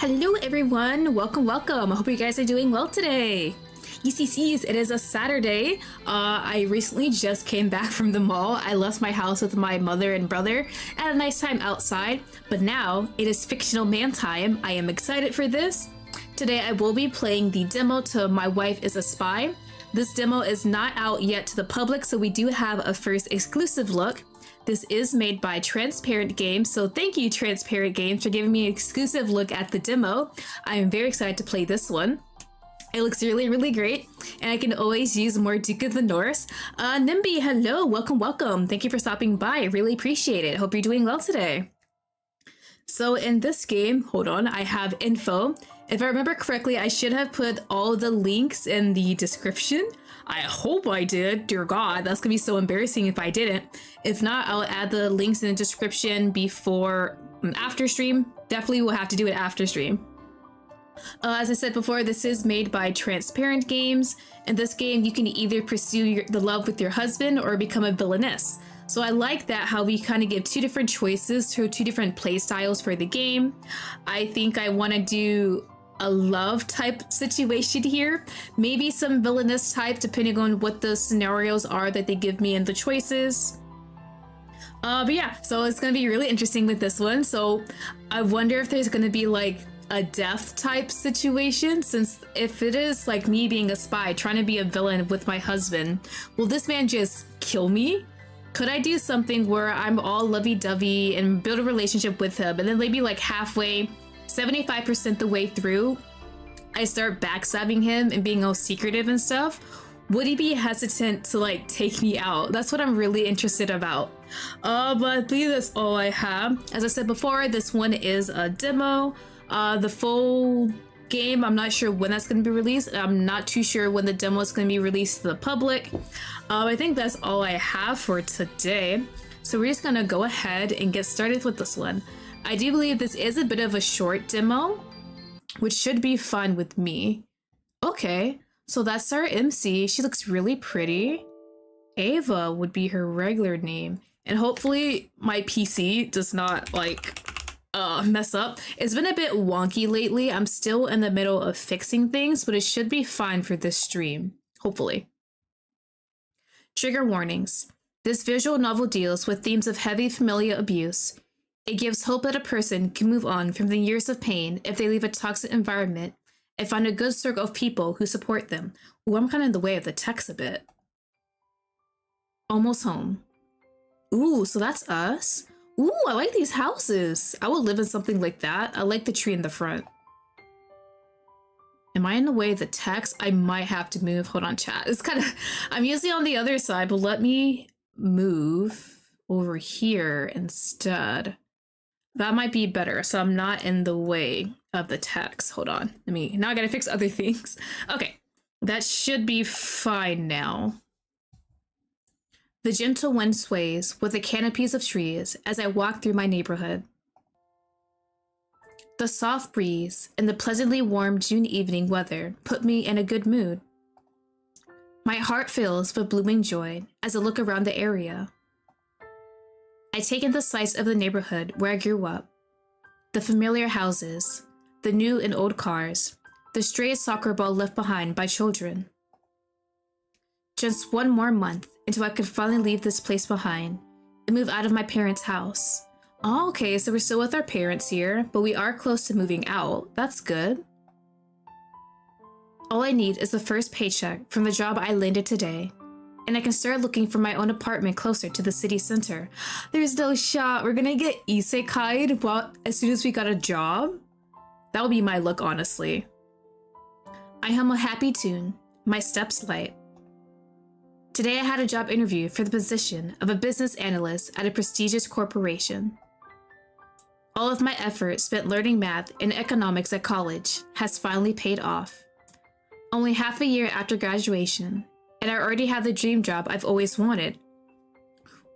Hello everyone, welcome. I hope you guys are doing well today. ECCs, it is a Saturday. I recently just came back from the mall. I left my house with my mother and brother at a nice time outside, but now it is fictional man time. I am excited for this. Today I will be playing the demo to My Wife is a Spy. This demo is not out yet to the public, so we do have a first exclusive look. This is made by Transparent Games, so thank you Transparent Games for giving me an exclusive look at the demo. I am very excited to play this one. It looks really great, and I can always use more Duke of the Norse. Nimby, hello, welcome. Thank you for stopping by, I really appreciate it. Hope you're doing well today. So in this game, hold on, I have info. If I remember correctly, I should have put all the links in the description. I hope I did. Dear God, that's gonna be so embarrassing if I didn't. If not, I'll add the links in the description before after stream. Definitely will have to do it after stream. As I said before, this is made by Transparent Games. In this game, you can either pursue the love with your husband or become a villainess. So I like that how we kind of give two different choices to two different play styles for the game. I think I want to do a love type situation here, maybe some villainous type depending on what the scenarios are that they give me in the choices. But yeah, so it's gonna be really interesting with this one. So I wonder if there's gonna be like a death type situation, since if it is like me being a spy trying to be a villain with my husband, will this man just kill me? Could I do something where I'm all lovey-dovey and build a relationship with him, and then maybe like halfway, 75% the way through, I start backstabbing him and being all secretive and stuff? Would he be hesitant to like take me out? That's what I'm really interested about. But I believe that's all I have. As I said before, this one is a demo. The full game, I'm not sure when that's going to be released. I'm not too sure when the demo is going to be released to the public. I think that's all I have for today. So we're just going to go ahead and get started with this one. I do believe this is a bit of a short demo, which should be fun with me. Okay, so that's our MC. She looks really pretty. Ava would be her regular name. And hopefully my PC does not like mess up. It's been a bit wonky lately. I'm still in the middle of fixing things, but it should be fine for this stream, hopefully. Trigger warnings. This visual novel deals with themes of heavy familial abuse. It gives hope that a person can move on from the years of pain if they leave a toxic environment and find a good circle of people who support them. Ooh, I'm kind of in the way of the text a bit. Almost home. Ooh, so that's us. Ooh, I like these houses. I would live in something like that. I like the tree in the front. Am I in the way of the text? I might have to move. Hold on, chat. It's kind of, I'm usually on the other side, but let me move over here instead. That might be better, so I'm not in the way of the text. Hold on. Now I gotta fix other things. Okay, that should be fine now. The gentle wind sways with the canopies of trees as I walk through my neighborhood. The soft breeze and the pleasantly warm June evening weather put me in a good mood. My heart fills with blooming joy as I look around the area. I take in the sights of the neighborhood where I grew up. The familiar houses, the new and old cars, the stray soccer ball left behind by children. Just one more month until I could finally leave this place behind and move out of my parents' house. Oh, okay, so we're still with our parents here, but we are close to moving out. That's good. All I need is the first paycheck from the job I landed today, and I can start looking for my own apartment closer to the city center. There's no shot we're gonna get isekai'd as soon as we got a job. That would be my look, honestly. I hum a happy tune, my steps light. Today I had a job interview for the position of a business analyst at a prestigious corporation. All of my effort spent learning math and economics at college has finally paid off. Only half a year after graduation, and I already have the dream job I've always wanted.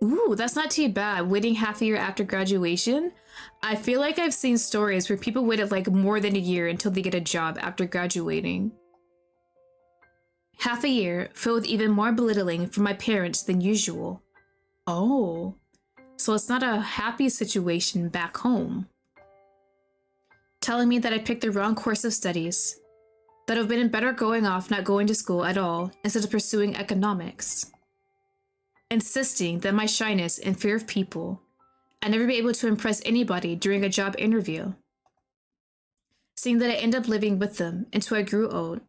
Ooh, that's not too bad, waiting half a year after graduation. I feel like I've seen stories where people waited like more than a year until they get a job after graduating. Half a year filled with even more belittling from my parents than usual. Oh, so it's not a happy situation back home. telling me that I picked the wrong course of studies, that I've been better going off not going to school at all instead of pursuing economics, insisting that my shyness and fear of people, I'd never be able to impress anybody during a job interview, saying that I end up living with them until I grew old,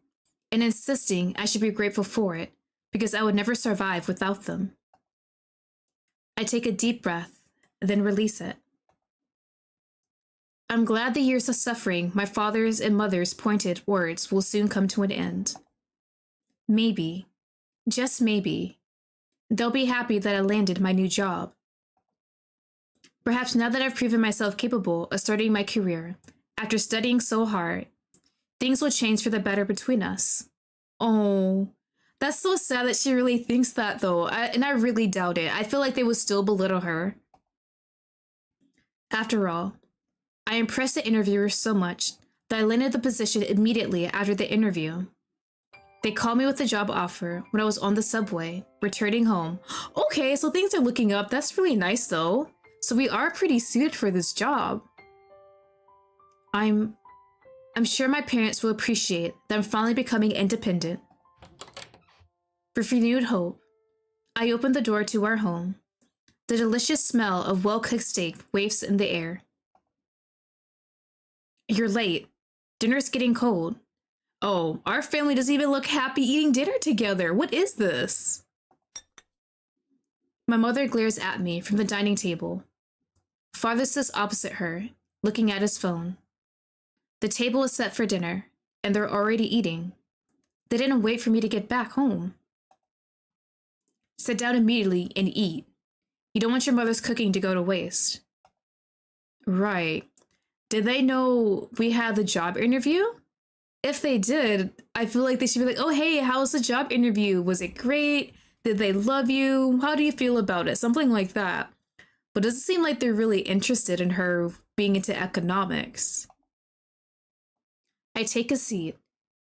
and insisting I should be grateful for it because I would never survive without them. I take a deep breath, then release it. I'm glad the years of suffering my father's and mother's pointed words will soon come to an end. Maybe, just maybe, they'll be happy that I landed my new job. Perhaps now that I've proven myself capable of starting my career, after studying so hard, things will change for the better between us. Oh, that's so sad that she really thinks that though, and I really doubt it. I feel like they would still belittle her. After all, I impressed the interviewers so much that I landed the position immediately after the interview. They called me with a job offer when I was on the subway, returning home. Okay, so things are looking up. That's really nice though. So we are pretty suited for this job. I'm sure my parents will appreciate that I'm finally becoming independent. With renewed hope, I opened the door to our home. The delicious smell of well-cooked steak wafts in the air. You're late. Dinner's getting cold. Oh, our family doesn't even look happy eating dinner together. What is this? My mother glares at me from the dining table. Father sits opposite her, looking at his phone. The table is set for dinner, and they're already eating. They didn't wait for me to get back home. Sit down immediately and eat. You don't want your mother's cooking to go to waste. Right. Did they know we had the job interview? If they did, I feel like they should be like, oh, hey, how was the job interview? Was it great? Did they love you? How do you feel about it? Something like that. But it doesn't seem like they're really interested in her being into economics. I take a seat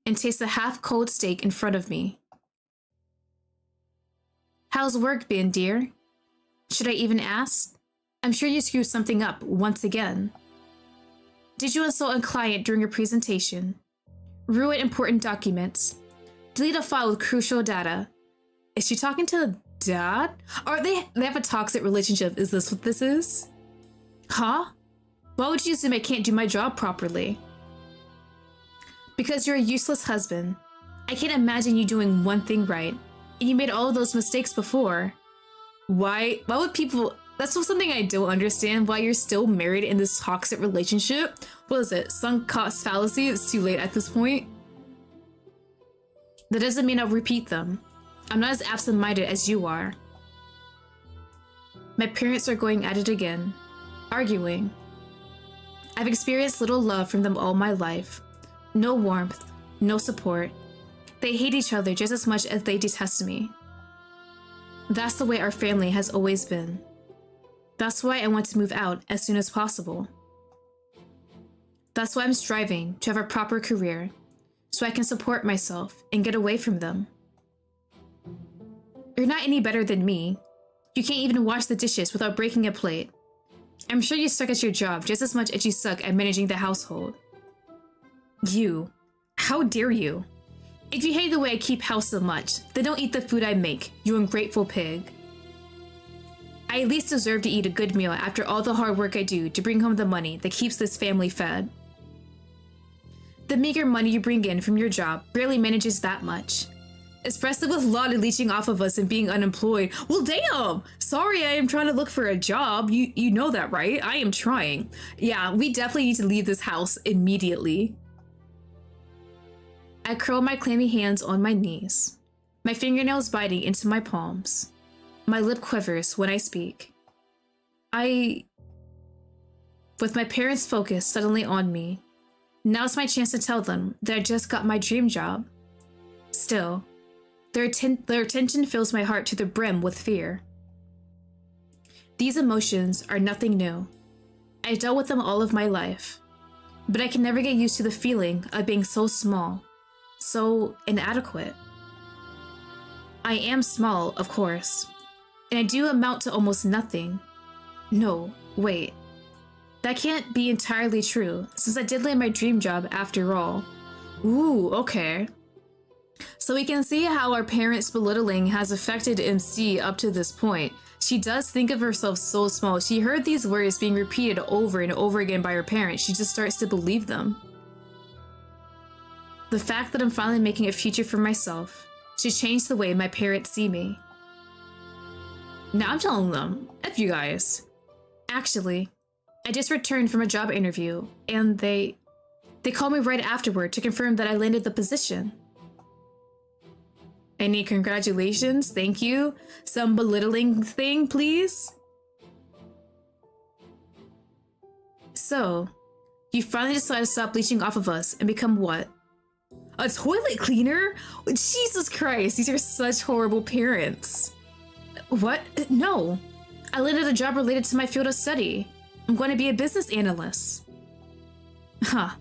and taste the half-cold steak in front of me. How's work been, dear? Should I even ask? I'm sure you screwed something up once again. Did you insult a client during your presentation? Ruin important documents? Delete a file with crucial data? Is she talking to dad? Or they have a toxic relationship? Is this what this is? Huh? Why would you assume I can't do my job properly? Because you're a useless husband. I can't imagine you doing one thing right, and you made all of those mistakes before. Why would people... That's something I don't understand, why you're still married in this toxic relationship. What is it? Sunk cost fallacy? It's too late at this point. That doesn't mean I'll repeat them. I'm not as absent-minded as you are. My parents are going at it again, arguing. I've experienced little love from them all my life. No warmth, no support. They hate each other just as much as they detest me. That's the way our family has always been. That's why I want to move out as soon as possible. That's why I'm striving to have a proper career, so I can support myself and get away from them. You're not any better than me. You can't even wash the dishes without breaking a plate. I'm sure you suck at your job just as much as you suck at managing the household. You. How dare you? If you hate the way I keep house so much, then don't eat the food I make, you ungrateful pig. I at least deserve to eat a good meal after all the hard work I do to bring home the money that keeps this family fed. The meager money you bring in from your job barely manages that much. Especially with Lottie leeching off of us and being unemployed. Well, damn! Sorry, I am trying to look for a job. You know that, right? I am trying. Yeah, we definitely need to leave this house immediately. I curl my clammy hands on my knees, my fingernails biting into my palms. My lip quivers when I speak. With my parents' focus suddenly on me, now's my chance to tell them that I just got my dream job. Still, their attention fills my heart to the brim with fear. These emotions are nothing new. I dealt with them all of my life, but I can never get used to the feeling of being so small, so inadequate. I am small, of course, and I do amount to almost nothing. No, wait. That can't be entirely true, since I did land my dream job after all. Ooh, okay. So we can see how our parents' belittling has affected MC up to this point. She does think of herself so small. She heard these words being repeated over and over again by her parents. She just starts to believe them. The fact that I'm finally making a future for myself should change the way my parents see me. Now I'm telling them, F you guys. Actually, I just returned from a job interview, and they called me right afterward to confirm that I landed the position. Any congratulations? Thank you. Some belittling thing, please? So, you finally decided to stop leeching off of us and become what? A toilet cleaner? Jesus Christ, these are such horrible parents. What? No. I landed a job related to my field of study. I'm going to be a business analyst. Huh.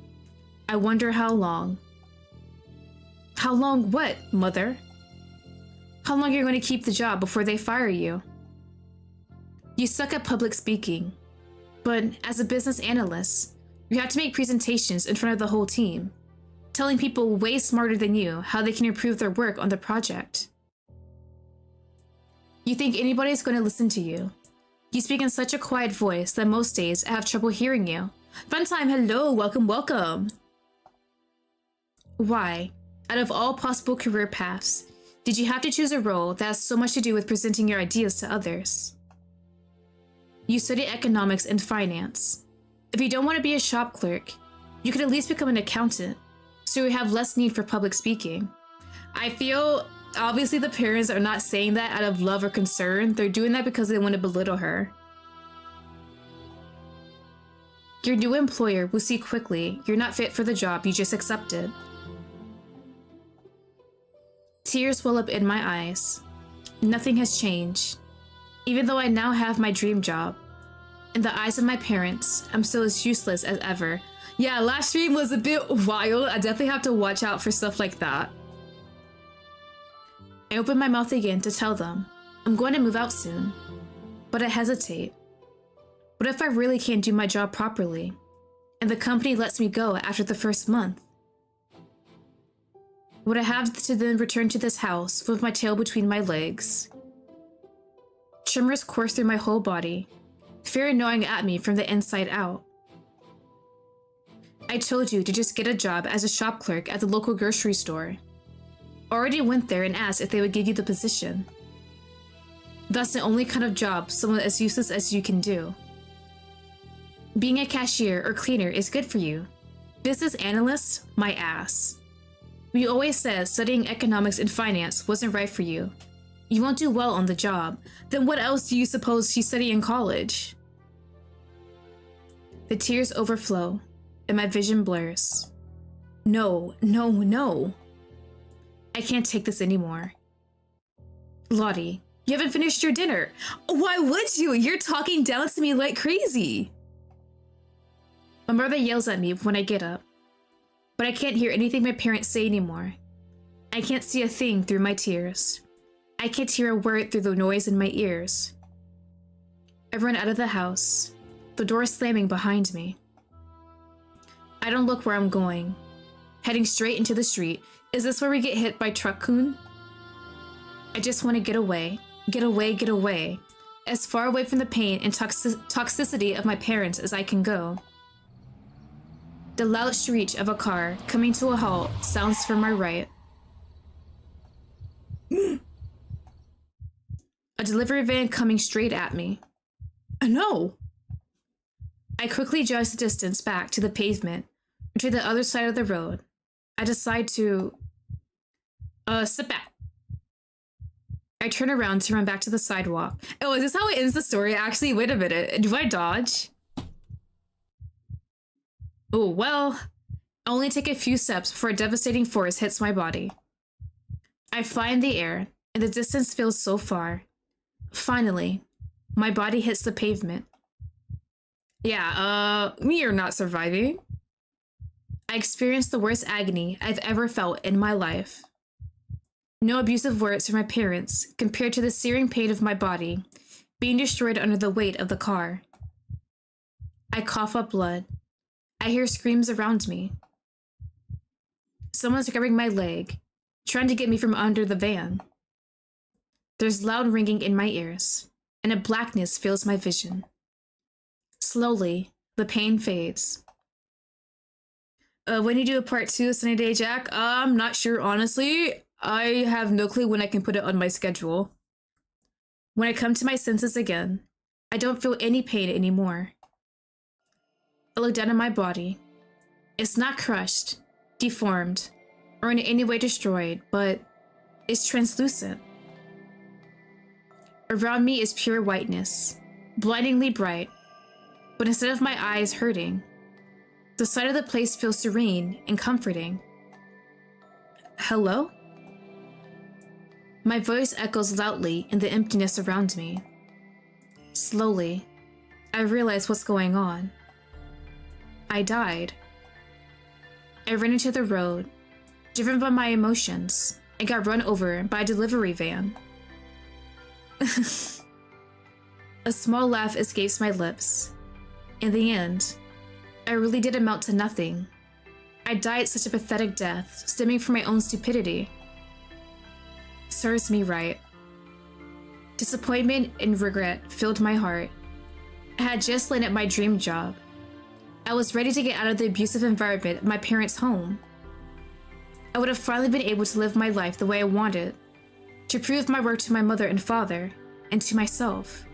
I wonder how long. How long what, mother? How long you're going to keep the job before they fire you? You suck at public speaking, but as a business analyst, you have to make presentations in front of the whole team, telling people way smarter than you how they can improve their work on the project. You think anybody's going to listen to you? You speak in such a quiet voice that most days I have trouble hearing you. Fun time, hello, welcome, welcome. Why, out of all possible career paths, did you have to choose a role that has so much to do with presenting your ideas to others? You study economics and finance. If you don't want to be a shop clerk, you could at least become an accountant, so you have less need for public speaking. I feel obviously the parents are not saying that out of love or concern. They're doing that because they want to belittle her. Your new employer will see quickly you're not fit for the job you just accepted. Tears well up in my eyes. Nothing has changed. Even though I now have my dream job. In the eyes of my parents, I'm still as useless as ever. Yeah, last stream was a bit wild. I definitely have to watch out for stuff like that. I open my mouth again to tell them I'm going to move out soon. But I hesitate. What if I really can't do my job properly, and the company lets me go after the first month? Would I have to then return to this house with my tail between my legs? Tremors course through my whole body, fear gnawing at me from the inside out. I told you to just get a job as a shop clerk at the local grocery store. Already went there and asked if they would give you the position. That's the only kind of job someone as useless as you can do. Being a cashier or cleaner is good for you. Business analyst, my ass. We always said studying economics and finance wasn't right for you. You won't do well on the job. Then what else do you suppose she studied in college? The tears overflow, and my vision blurs. No, no, no. I can't take this anymore. Lottie, you haven't finished your dinner. Why would you? You're talking down to me like crazy. My mother yells at me when I get up, but I can't hear anything my parents say anymore. I can't see a thing through my tears. I can't hear a word through the noise in my ears. I run out of the house, the door slamming behind me. I don't look where I'm going. Heading straight into the street. Is this where we get hit by Truck-kun? I just want to get away. Get away, get away. As far away from the pain and toxicity of my parents as I can go. The loud screech of a car coming to a halt sounds from my right. A delivery van coming straight at me. No! I quickly judge the distance back to the pavement, or to the other side of the road. I decide to sit back. I turn around to run back to the sidewalk. Oh, is this how it ends the story? Actually, wait a minute. Do I dodge? Oh, well, I only take a few steps before a devastating force hits my body. I fly in the air, and the distance feels so far. Finally, my body hits the pavement. Yeah, me or not surviving. I experienced the worst agony I've ever felt in my life. No abusive words from my parents compared to the searing pain of my body being destroyed under the weight of the car. I cough up blood. I hear screams around me. Someone's grabbing my leg, trying to get me from under the van. There's loud ringing in my ears, and a blackness fills my vision. Slowly, the pain fades. When you do a part 2 of Sunny Day Jack, I'm not sure, honestly. I have no clue when I can put it on my schedule. When I come to my senses again, I don't feel any pain anymore. I look down at my body. It's not crushed, deformed, or in any way destroyed, but it's translucent. Around me is pure whiteness, blindingly bright, but instead of my eyes hurting, the sight of the place feels serene and comforting. Hello? My voice echoes loudly in the emptiness around me. Slowly, I realize what's going on. I died. I ran into the road, driven by my emotions, and got run over by a delivery van. A small laugh escapes my lips. In the end, I really did amount to nothing. I died such a pathetic death, stemming from my own stupidity. Serves me right. Disappointment and regret filled my heart. I had just landed my dream job. I was ready to get out of the abusive environment of my parents' home. I would have finally been able to live my life the way I wanted, to prove my worth to my mother and father, and to myself.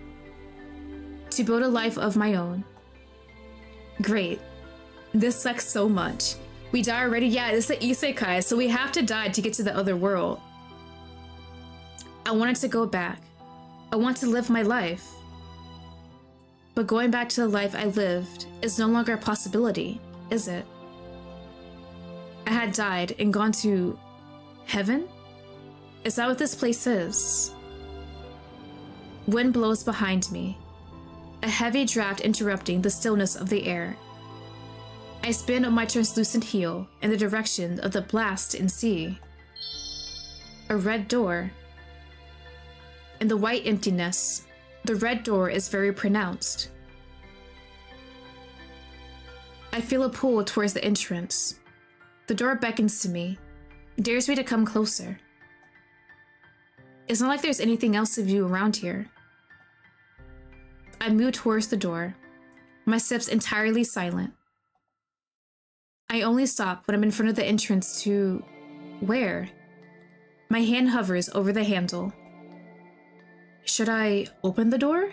To build a life of my own. Great. This sucks so much. We die already? Yeah, this is the isekai, so we have to die to get to the other world. I wanted to go back. I want to live my life. But going back to the life I lived is no longer a possibility, is it? I had died and gone to heaven? Is that what this place is? Wind blows behind me, a heavy draft interrupting the stillness of the air. I spin on my translucent heel in the direction of the blast and see a red door. In the white emptiness, the red door is very pronounced. I feel a pull towards the entrance. The door beckons to me, dares me to come closer. It's not like there's anything else to view around here. I move towards the door, my steps entirely silent. I only stop when I'm in front of the entrance to... where? My hand hovers over the handle. Should I open the door?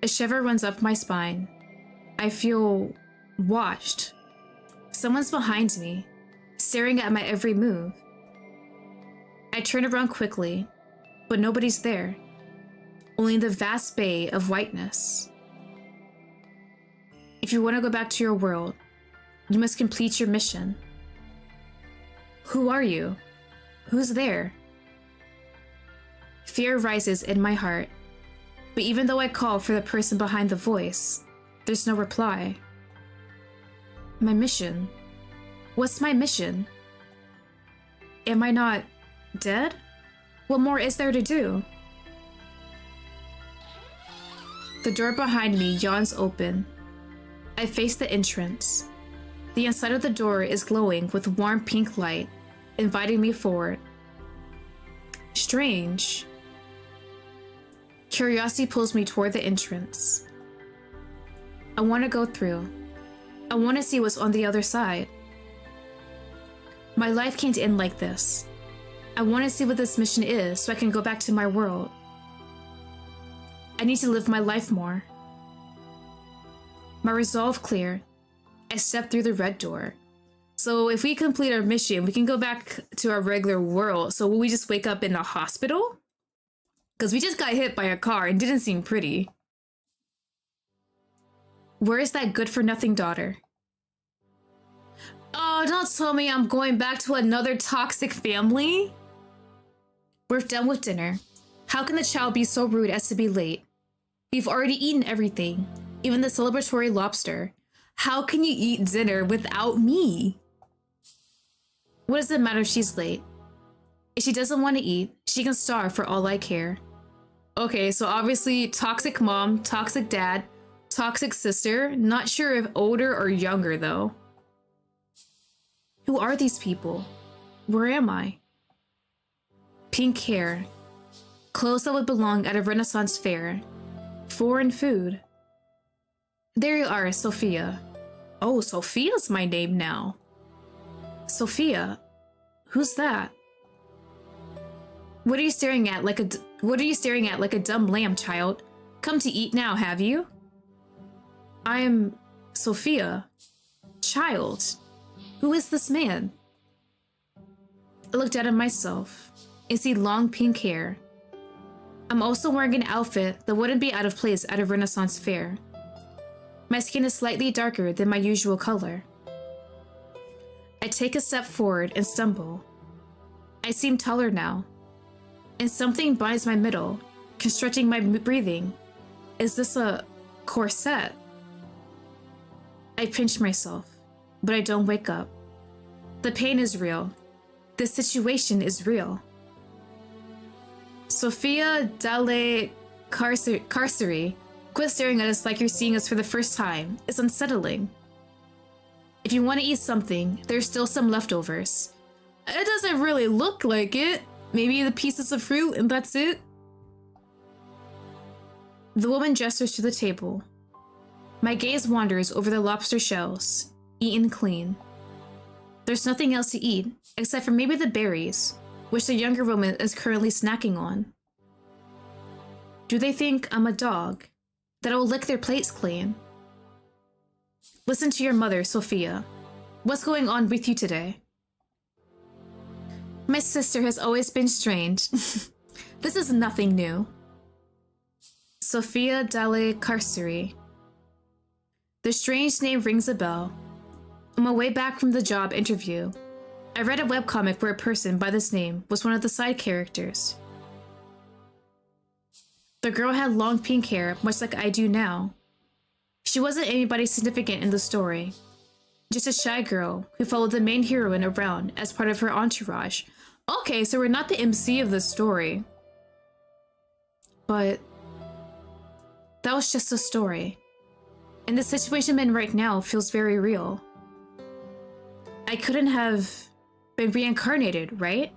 A shiver runs up my spine. I feel watched. Someone's behind me, staring at my every move. I turn around quickly, but nobody's there. Only the vast bay of whiteness. If you want to go back to your world, you must complete your mission. Who are you? Who's there? Fear rises in my heart, but even though I call for the person behind the voice, there's no reply. My mission? What's my mission? Am I not dead? What more is there to do? The door behind me yawns open. I face the entrance. The inside of the door is glowing with warm pink light, inviting me forward. Strange. Curiosity pulls me toward the entrance. I want to go through. I want to see what's on the other side. My life can't end like this. I want to see what this mission is so I can go back to my world. I need to live my life more. My resolve clear, I step through the red door. So if we complete our mission, we can go back to our regular world. So will we just wake up in a hospital? Because we just got hit by a car and didn't seem pretty. Where is that good-for-nothing daughter? Oh, don't tell me I'm going back to another toxic family. We're done with dinner. How can the child be so rude as to be late? We've already eaten everything, even the celebratory lobster. How can you eat dinner without me? What does it matter if she's late? If she doesn't want to eat, she can starve for all I care. Okay, so obviously toxic mom, toxic dad, Toxic sister? Not sure if older or younger, though. Who are these people? Where am I? Pink hair. Clothes that would belong at a Renaissance fair. Foreign food. There you are, Sophia. Oh, Sophia's my name now. Sophia? Who's that? What are you staring at like a dumb lamb, child? Come to eat now, have you? I am Sophia. Child. Who is this man? I looked at him myself. I see long pink hair. I'm also wearing an outfit that wouldn't be out of place at a Renaissance fair. My skin is slightly darker than my usual color. I take a step forward and stumble. I seem taller now, and something binds my middle, constricting my breathing. Is this a corset? I pinch myself, but I don't wake up. The pain is real. The situation is real. Sophia dalle carceri. Quit staring at us like you're seeing us for the first time. It's unsettling. If you want to eat something, there's still some leftovers. It doesn't really look like it. Maybe the pieces of fruit and that's it. The woman gestures to the table. My gaze wanders over the lobster shells, eaten clean. There's nothing else to eat, except for maybe the berries, which the younger woman is currently snacking on. Do they think I'm a dog, that I will lick their plates clean? Listen to your mother, Sophia. What's going on with you today? My sister has always been strange. This is nothing new. Sophia dalle carceri. The strange name rings a bell. On my way back from the job interview, I read a webcomic where a person by this name was one of the side characters. The girl had long pink hair, much like I do now. She wasn't anybody significant in the story, just a shy girl who followed the main heroine around as part of her entourage. Okay, so we're not the MC of the story. But that was just a story. And the situation I'm in right now feels very real. I couldn't have been reincarnated, right?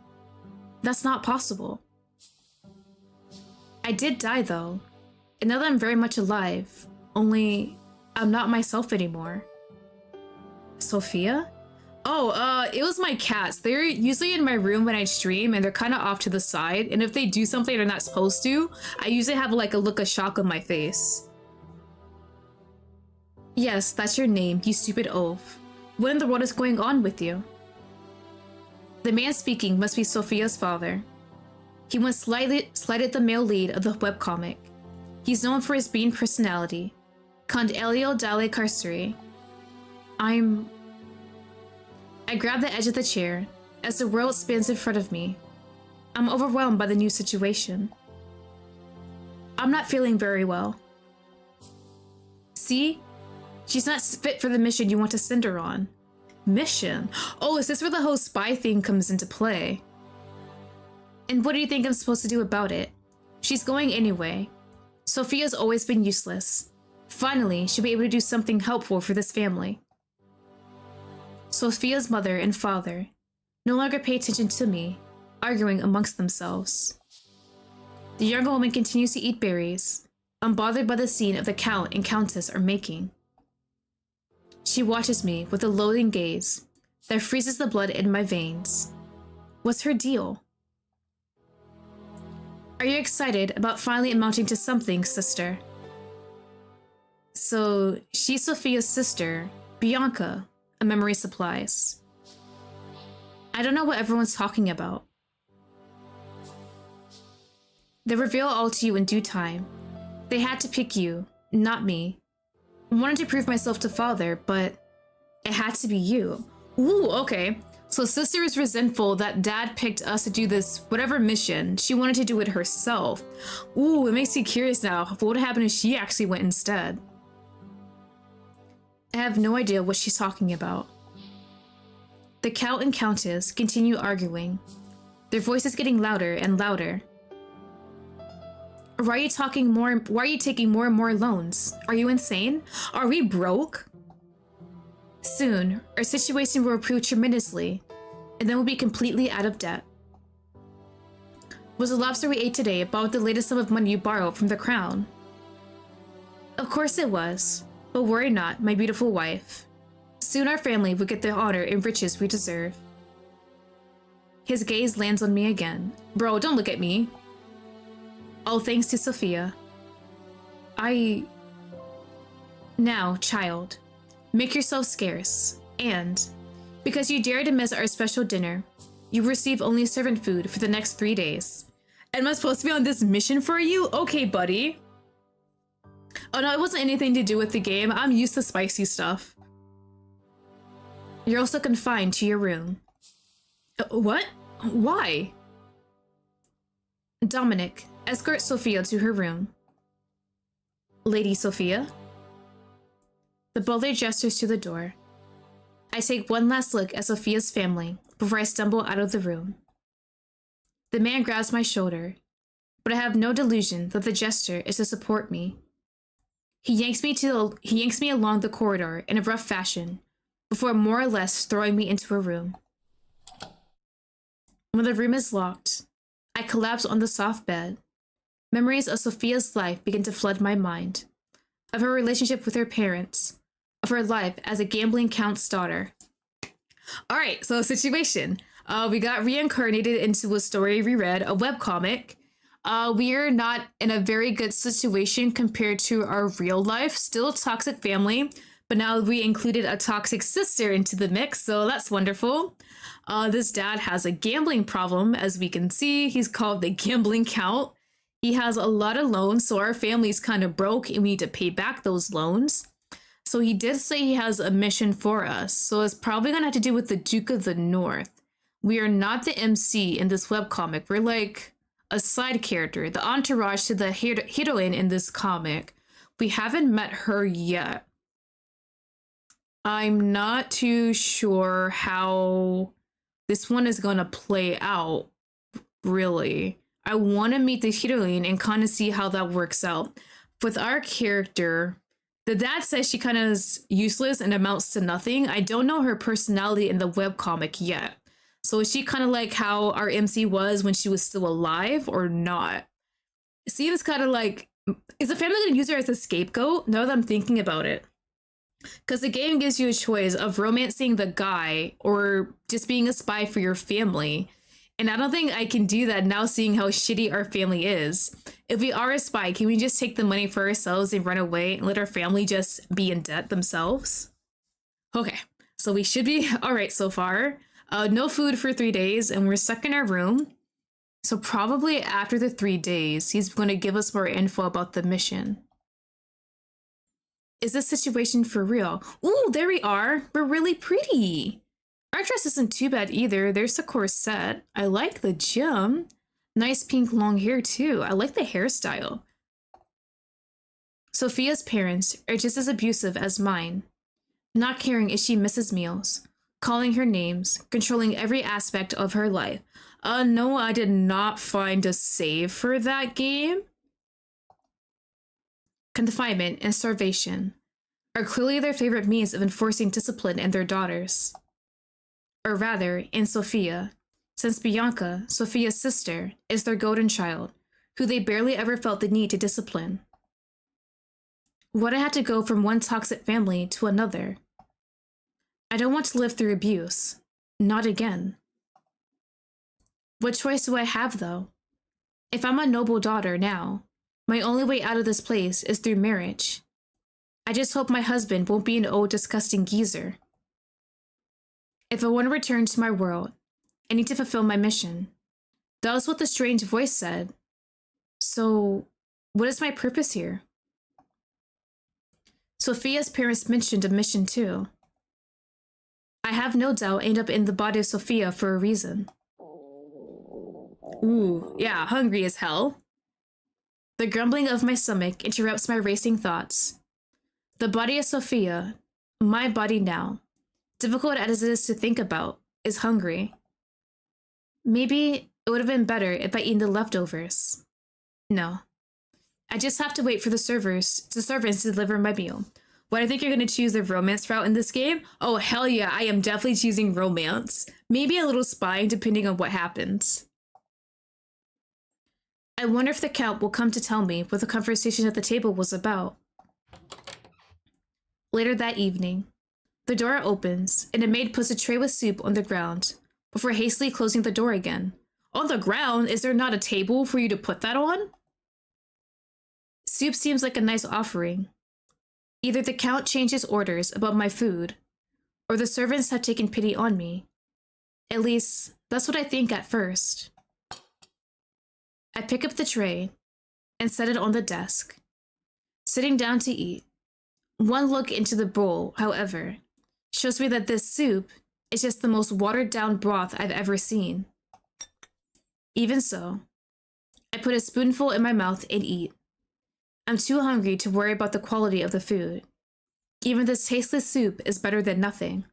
That's not possible. I did die though, and now that I'm very much alive, only I'm not myself anymore. Sophia? Oh, it was my cats. They're usually in my room when I stream and they're kind of off to the side, and if they do something they're not supposed to, I usually have like a look of shock on my face. Yes, that's your name, you stupid oaf. What in the world is going on with you? The man speaking must be Sophia's father. He once slighted the male lead of the webcomic. He's known for his being personality. Cond Elio dalle carceri. I grab the edge of the chair as the world spins in front of me. I'm overwhelmed by the new situation. I'm not feeling very well. See? She's not fit for the mission you want to send her on. Mission? Oh, is this where the whole spy thing comes into play? And what do you think I'm supposed to do about it? She's going anyway. Sophia's always been useless. Finally, she'll be able to do something helpful for this family. Sophia's mother and father no longer pay attention to me, arguing amongst themselves. The younger woman continues to eat berries, unbothered by the scene of the Count and Countess are making. She watches me with a loathing gaze that freezes the blood in my veins. What's her deal? Are you excited about finally amounting to something, sister? So, she's Sophia's sister, Bianca, a memory supplies. I don't know what everyone's talking about. They'll reveal all to you in due time. They had to pick you, not me. I wanted to prove myself to father, but it had to be you. Ooh, okay. So sister is resentful that dad picked us to do this whatever mission. She wanted to do it herself. Ooh, it makes me curious now. What would happen if she actually went instead? I have no idea what she's talking about. The Count and Countess continue arguing, their voices getting louder and louder. Why are you taking more and more loans? Are you insane? Are we broke? Soon, our situation will improve tremendously, and then we'll be completely out of debt. Was the lobster we ate today bought with the latest sum of money you borrowed from the crown? Of course it was, but worry not, my beautiful wife. Soon our family will get the honor and riches we deserve. His gaze lands on me again. Bro, don't look at me. All thanks to Sophia. Now, child, make yourself scarce, and, because you dare to miss our special dinner, you receive only servant food for the next 3 days. Am I supposed to be on this mission for you? Okay, buddy. Oh no, it wasn't anything to do with the game. I'm used to spicy stuff. You're also confined to your room. What? Why? Dominic, escort Sophia to her room. Lady Sophia? The butler gestures to the door. I take one last look at Sophia's family before I stumble out of the room. The man grabs my shoulder, but I have no delusion that the gesture is to support me. He yanks me along the corridor in a rough fashion, before more or less throwing me into a room. When the room is locked, I collapse on the soft bed. Memories of Sophia's life begin to flood my mind, of her relationship with her parents, of her life as a gambling count's daughter. Alright, so situation. We got reincarnated into a story we read, a webcomic. We are not in a very good situation compared to our real life. Still a toxic family, but now we included a toxic sister into the mix, so that's wonderful. This dad has a gambling problem, as we can see. He's called the Gambling Count. He has a lot of loans, so our family's kind of broke and we need to pay back those loans. So he did say he has a mission for us, so it's probably gonna have to do with the Duke of the North. We are not the MC in this webcomic. We're like a side character, the entourage to the heroine in this comic. We haven't met her yet. I'm not too sure how this one is gonna play out, really. I want to meet the heroine and kind of see how that works out. With our character, the dad says she kind of is useless and amounts to nothing. I don't know her personality in the webcomic yet. So is she kind of like how our MC was when she was still alive or not? It seems kind of like, is the family going to use her as a scapegoat? Now that I'm thinking about it. Because the game gives you a choice of romancing the guy or just being a spy for your family. And I don't think I can do that now, seeing how shitty our family is. If we are a spy, can we just take the money for ourselves and run away and let our family just be in debt themselves? Okay, so we should be all right so far. No food for 3 days, and we're stuck in our room. So probably after the 3 days, he's going to give us more info about the mission. Is this situation for real? Ooh, there we are. We're really pretty. Our dress isn't too bad either. There's the corset. I like the gem. Nice pink long hair too. I like the hairstyle. Sophia's parents are just as abusive as mine. Not caring if she misses meals, calling her names, controlling every aspect of her life. No, I did not find a save for that game. Confinement and starvation are clearly their favorite means of enforcing discipline in their daughters. Or rather, in Sophia, since Bianca, Sophia's sister, is their golden child, who they barely ever felt the need to discipline. Would I have to go from one toxic family to another? I don't want to live through abuse. Not again. What choice do I have, though? If I'm a noble daughter now, my only way out of this place is through marriage. I just hope my husband won't be an old, disgusting geezer. If I want to return to my world, I need to fulfill my mission. That was what the strange voice said. So, what is my purpose here? Sophia's parents mentioned a mission too. I have no doubt I end up in the body of Sophia for a reason. Ooh, yeah, hungry as hell. The grumbling of my stomach interrupts my racing thoughts. The body of Sophia, my body now, difficult as it is to think about, is hungry. Maybe it would have been better if I eaten the leftovers. No. I just have to wait for the servants to deliver my meal. What, I think you're going to choose the romance route in this game? Oh, hell yeah, I am definitely choosing romance. Maybe a little spying depending on what happens. I wonder if the Count will come to tell me what the conversation at the table was about. Later that evening, the door opens and a maid puts a tray with soup on the ground before hastily closing the door again. On the ground? Is there not a table for you to put that on? Soup seems like a nice offering. Either the Count changed his orders about my food, or the servants have taken pity on me. At least, that's what I think at first. I pick up the tray and set it on the desk, sitting down to eat. One look into the bowl, however, shows me that this soup is just the most watered-down broth I've ever seen. Even so, I put a spoonful in my mouth and eat. I'm too hungry to worry about the quality of the food. Even this tasteless soup is better than nothing.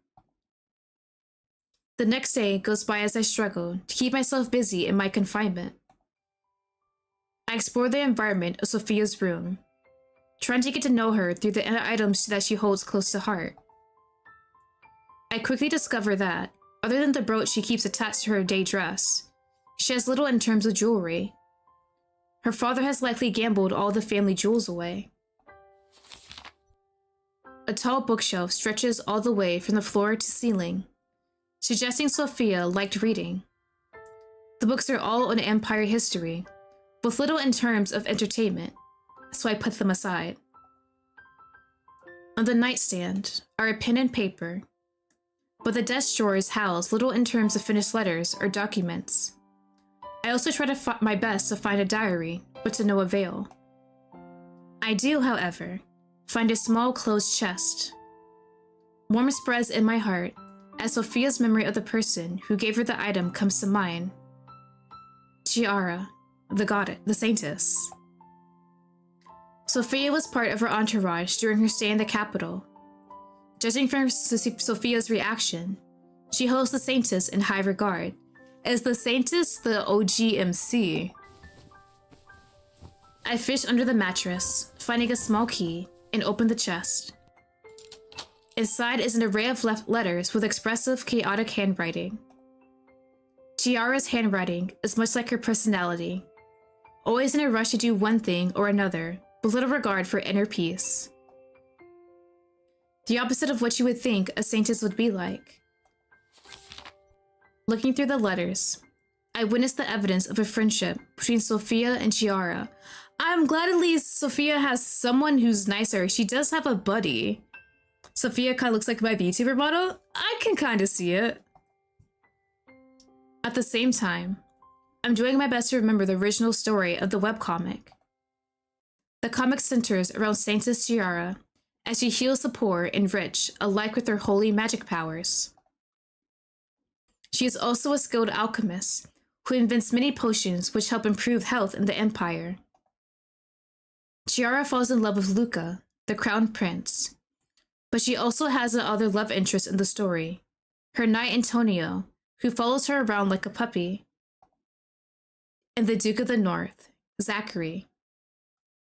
The next day goes by as I struggle to keep myself busy in my confinement. I explore the environment of Sophia's room, trying to get to know her through the items that she holds close to heart. I quickly discover that, other than the brooch she keeps attached to her day dress, she has little in terms of jewelry. Her father has likely gambled all the family jewels away. A tall bookshelf stretches all the way from the floor to ceiling, suggesting Sophia liked reading. The books are all on Empire history, with little in terms of entertainment, so I put them aside. On the nightstand are a pen and paper, but the desk drawers house little in terms of finished letters or documents. I also try my best to find a diary, but to no avail. I do, however, find a small closed chest. Warm spreads in my heart as Sophia's memory of the person who gave her the item comes to mind. Chiara, the goddess, the saintess. Sophia was part of her entourage during her stay in the capital. Judging from Sophia's reaction, she holds the saintess in high regard. Is the saintess the OG MC? I fish under the mattress, finding a small key, and open the chest. Inside is an array of letters with expressive, chaotic handwriting. Chiara's handwriting is much like her personality, always in a rush to do one thing or another, with little regard for inner peace. The opposite of what you would think a saintess would be like. Looking through the letters, I witnessed the evidence of a friendship between Sophia and Chiara. I'm glad at least Sophia has someone who's nicer. She does have a buddy. Sophia kind of looks like my VTuber model. I can kind of see it. At the same time, I'm doing my best to remember the original story of the webcomic. The comic centers around Saintess Chiara as she heals the poor and rich alike with her holy magic powers. She is also a skilled alchemist who invents many potions which help improve health in the Empire. Chiara falls in love with Luca, the crown prince, but she also has another love interest in the story, her knight Antonio, who follows her around like a puppy, and the Duke of the North, Zachary.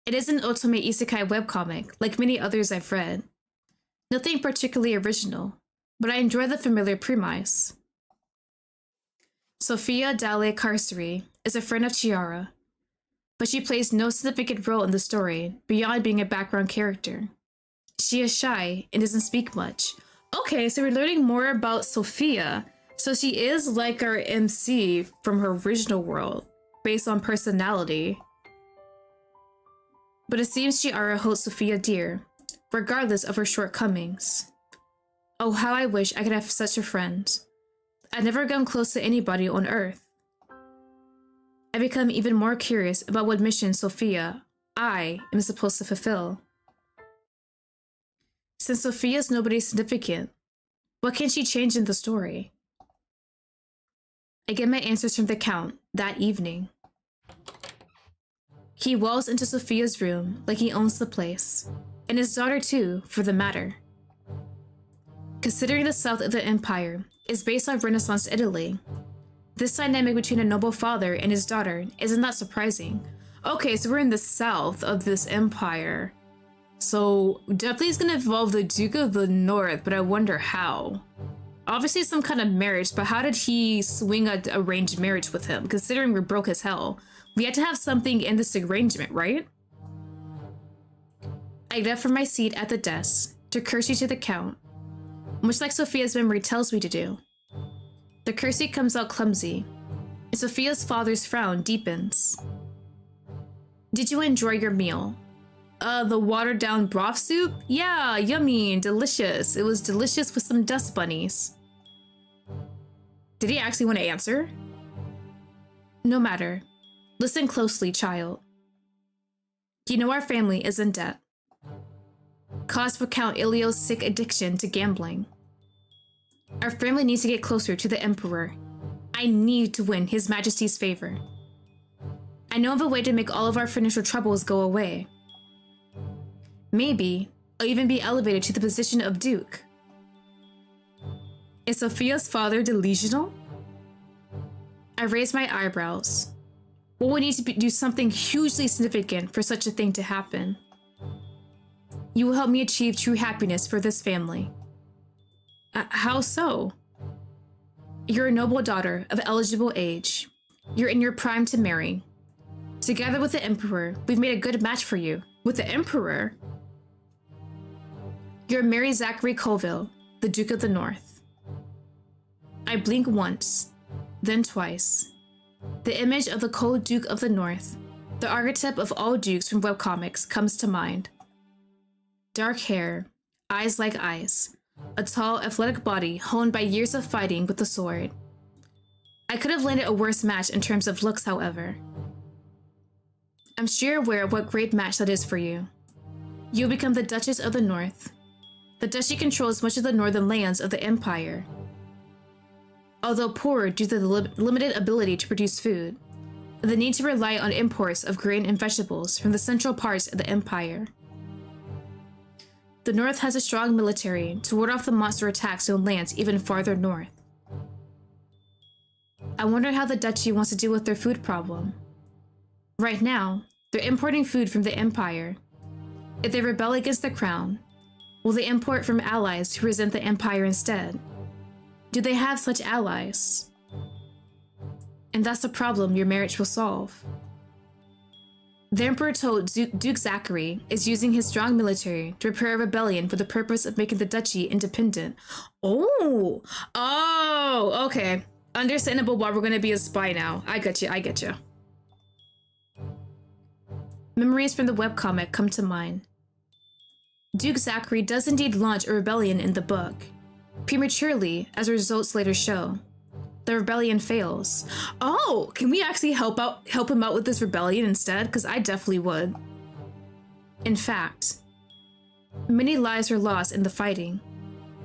It is an ultimate isekai webcomic, like many others I've read. Nothing particularly original, but I enjoy the familiar premise. Sophia Dale Carceri is a friend of Chiara, but she plays no significant role in the story beyond being a background character. She is shy and doesn't speak much. Okay, so we're learning more about Sophia. So she is like our MC from her original world, based on personality. But it seems Chiara holds Sophia dear, regardless of her shortcomings. Oh, how I wish I could have such a friend. I've never gone close to anybody on Earth. I become even more curious about what mission Sophia, I, am supposed to fulfill. Since Sophia is nobody significant, what can she change in the story? I get my answers from the Count that evening. He walls into Sophia's room like he owns the place, and his daughter too, for the matter. Considering the south of the Empire is based on Renaissance Italy, this dynamic between a noble father and his daughter isn't that surprising. Okay, so we're in the south of this empire. So definitely is gonna involve the Duke of the North, but I wonder how. Obviously some kind of marriage, but how did he swing a arranged marriage with him? Considering we're broke as hell. We had to have something in this arrangement, right? I get up from my seat at the desk to curtsy to the Count, much like Sophia's memory tells me to do. The curtsy comes out clumsy, and Sophia's father's frown deepens. Did you enjoy your meal? The watered down broth soup? Yeah, yummy and delicious. It was delicious with some dust bunnies. Did he actually want to answer? No matter. Listen closely, child. You know our family is in debt. Caused for Count Ilio's sick addiction to gambling. Our family needs to get closer to the Emperor. I need to win His Majesty's favor. I know of a way to make all of our financial troubles go away. Maybe I'll even be elevated to the position of Duke. Is Sophia's father delusional? I raise my eyebrows. Well, we need to do something hugely significant for such a thing to happen. You will help me achieve true happiness for this family. How so? You're a noble daughter of eligible age. You're in your prime to marry. Together with the Emperor, we've made a good match for you. With the Emperor? You're Mary Zachary Colville, the Duke of the North. I blink once, then twice. The image of the cold Duke of the North, the archetype of all dukes from webcomics, comes to mind. Dark hair, eyes like ice, a tall, athletic body honed by years of fighting with the sword. I could have landed a worse match in terms of looks, however. I'm sure you're aware of what great match that is for you. You'll become the Duchess of the North. The duchy controls much of the northern lands of the Empire. Although poorer due to the limited ability to produce food, the need to rely on imports of grain and vegetables from the central parts of the Empire. The North has a strong military to ward off the monster attacks on lands even farther north. I wonder how the duchy wants to deal with their food problem. Right now, they're importing food from the Empire. If they rebel against the crown, will they import from allies who resent the Empire instead? Do they have such allies? And that's the problem your marriage will solve. The Emperor told Duke Zachary is using his strong military to prepare a rebellion for the purpose of making the duchy independent. Oh, okay. Understandable why we're gonna be a spy now. I get you. Memories from the webcomic come to mind. Duke Zachary does indeed launch a rebellion in the book. Prematurely, as results later show. The rebellion fails. Oh, can we actually help him out with this rebellion instead? Because I definitely would. In fact, many lives were lost in the fighting,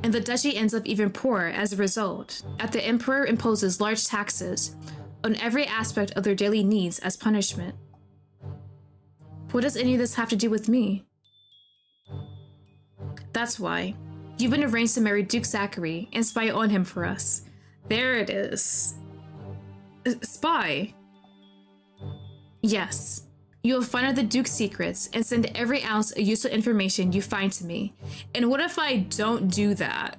and the duchy ends up even poorer as a result, as the Emperor imposes large taxes on every aspect of their daily needs as punishment. What does any of this have to do with me? That's why you've been arranged to marry Duke Zachary and spy on him for us. There it is. Spy? Yes. You will find out the Duke's secrets and send every ounce of useful information you find to me. And what if I don't do that?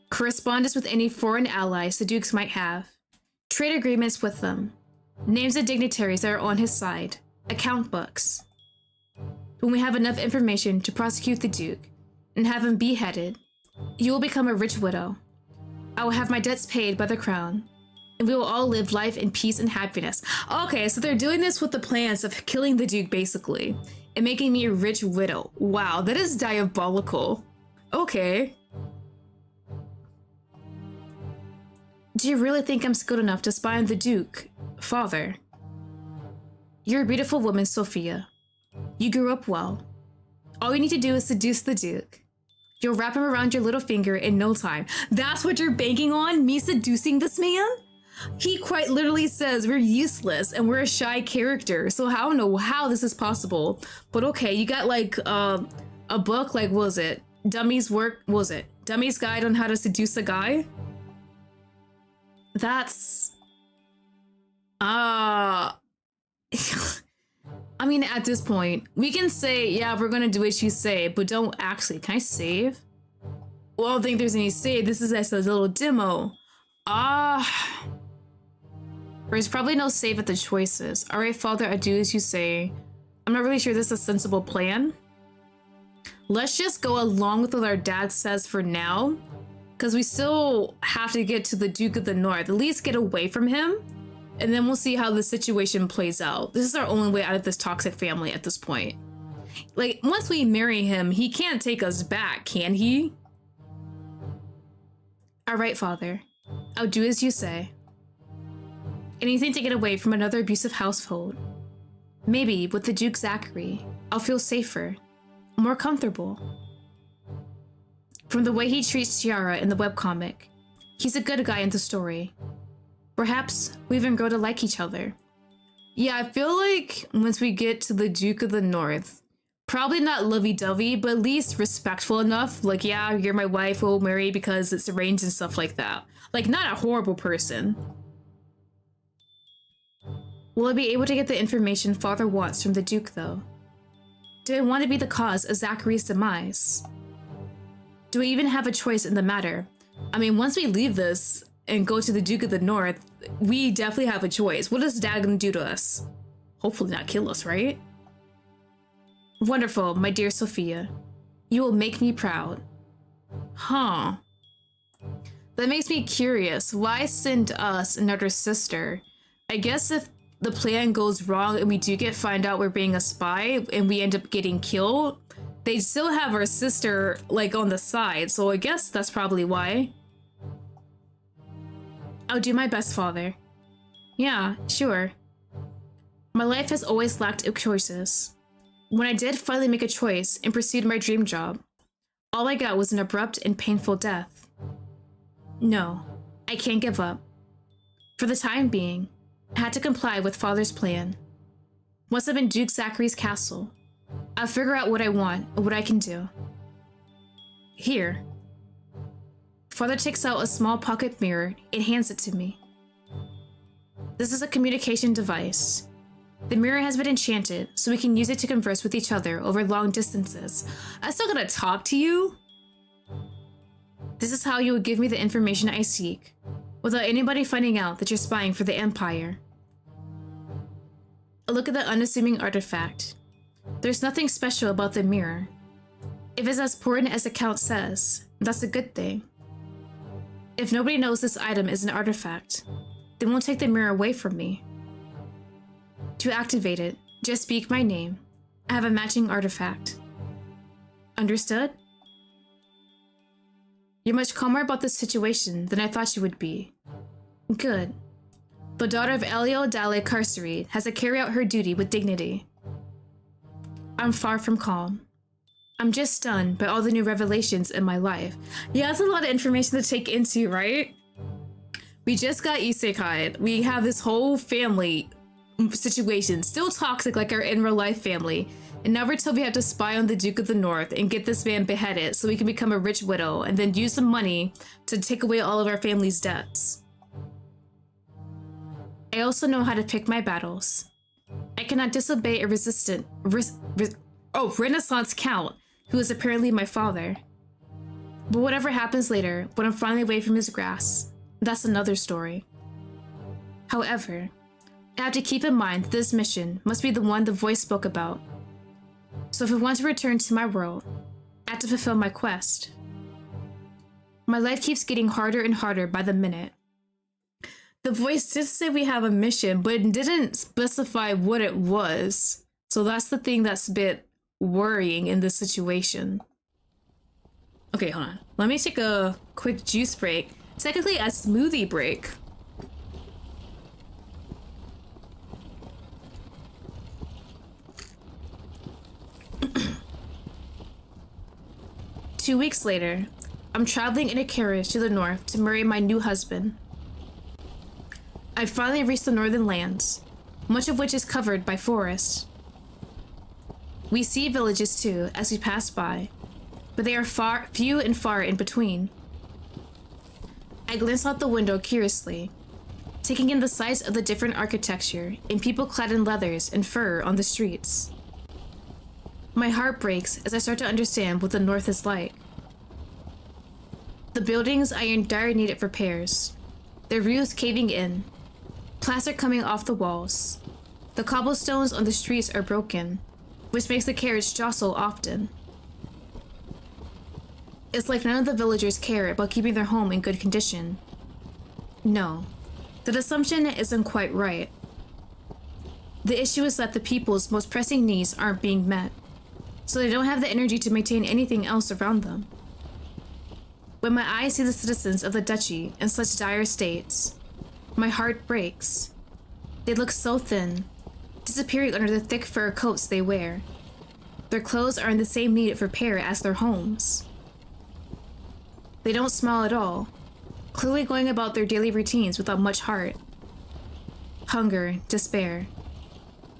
Correspondence with any foreign allies the Dukes might have. Trade agreements with them. Names of dignitaries that are on his side. Account books. When we have enough information to prosecute the Duke and have him beheaded, you will become a rich widow. I will have my debts paid by the crown, and we will all live life in peace and happiness. Okay, so they're doing this with the plans of killing the Duke, basically, and making me a rich widow. Wow, that is diabolical. Okay. Do you really think I'm skilled enough to spy on the Duke, father? You're a beautiful woman, Sophia. You grew up well. All you need to do is seduce the Duke. You'll wrap him around your little finger in no time. That's what you're banking on? Me seducing this man? He quite literally says we're useless and we're a shy character. So I don't know how this is possible. But okay, you got like a book, like what was it? Dummy's Guide on How to Seduce a Guy? That's... mean, at this point, we can say, yeah, we're gonna do what you say, but don't actually. Can I save? Well, I don't think there's any save. This is just a little demo. There's probably no save at the choices. All right, Father, I do as you say. I'm not really sure this is a sensible plan. Let's just go along with what our dad says for now, because we still have to get to the Duke of the North, at least get away from him, and then we'll see how the situation plays out. This is our only way out of this toxic family at this point. Like, once we marry him, he can't take us back, can he? All right, Father. I'll do as you say. Anything to get away from another abusive household. Maybe with the Duke Zachary, I'll feel safer, more comfortable. From the way he treats Tiara in the webcomic, he's a good guy in the story. Perhaps we even grow to like each other. Yeah, I feel like once we get to the Duke of the North, probably not lovey-dovey, but at least respectful enough. Like, yeah, you're my wife, we'll marry because it's arranged and stuff like that. Like, not a horrible person. Will I be able to get the information Father wants from the Duke, though? Do I want to be the cause of Zachary's demise? Do I even have a choice in the matter? I mean, once we leave this and go to the Duke of the North, we definitely have a choice. What is Dad gonna do to us? Hopefully not kill us, right? Wonderful, my dear Sophia. You will make me proud. Huh. That makes me curious. Why send us another sister? I guess if the plan goes wrong and we do find out we're being a spy and we end up getting killed, they still have our sister like on the side, so I guess that's probably why. I'll do my best, Father. Yeah, sure. My life has always lacked choices. When I did finally make a choice and pursued my dream job, all I got was an abrupt and painful death. No, I can't give up. For the time being, I had to comply with Father's plan. Once I'm in Duke Zachary's castle, I'll figure out what I want and what I can do. Here. Father takes out a small pocket mirror and hands it to me. This is a communication device. The mirror has been enchanted, so we can use it to converse with each other over long distances. I still gotta talk to you? This is how you will give me the information I seek, without anybody finding out that you're spying for the Empire. A look at the unassuming artifact. There's nothing special about the mirror. If it's as important as the Count says, that's a good thing. If nobody knows this item is an artifact, they won't take the mirror away from me. To activate it, just speak my name. I have a matching artifact. Understood? You're much calmer about this situation than I thought you would be. Good. The daughter of Elio Dale Carcerate has to carry out her duty with dignity. I'm far from calm. I'm just stunned by all the new revelations in my life. Yeah, that's a lot of information to take into, right? We just got isekai. We have this whole family situation, still toxic like our in real life family. And now we're told we have to spy on the Duke of the North and get this man beheaded so we can become a rich widow and then use the money to take away all of our family's debts. I also know how to pick my battles. I cannot disobey a Renaissance Count, who is apparently my father. But whatever happens later, when I'm finally away from his grasp, that's another story. However, I have to keep in mind that this mission must be the one the voice spoke about. So if I want to return to my world, I have to fulfill my quest. My life keeps getting harder and harder by the minute. The voice did say we have a mission, but it didn't specify what it was. So that's the thing that's a bit worrying in this situation. Okay, hold on. Let me take a quick juice break. Technically a smoothie break. Two weeks later, I'm traveling in a carriage to the north to marry my new husband. I've finally reached the northern lands, much of which is covered by forest. We see villages too as we pass by, but they are few and far in between. I glance out the window curiously, taking in the sights of the different architecture and people clad in leathers and fur on the streets. My heart breaks as I start to understand what the North is like. The buildings are in dire need of repairs, their roofs caving in, plaster coming off the walls. The cobblestones on the streets are broken, which makes the carriage jostle often. It's like none of the villagers care about keeping their home in good condition. No, that assumption isn't quite right. The issue is that the people's most pressing needs aren't being met, so they don't have the energy to maintain anything else around them. When my eyes see the citizens of the duchy in such dire states, my heart breaks. They look so thin, disappearing under the thick fur coats they wear. Their clothes are in the same need of repair as their homes. They don't smile at all, clearly going about their daily routines without much heart. Hunger, despair.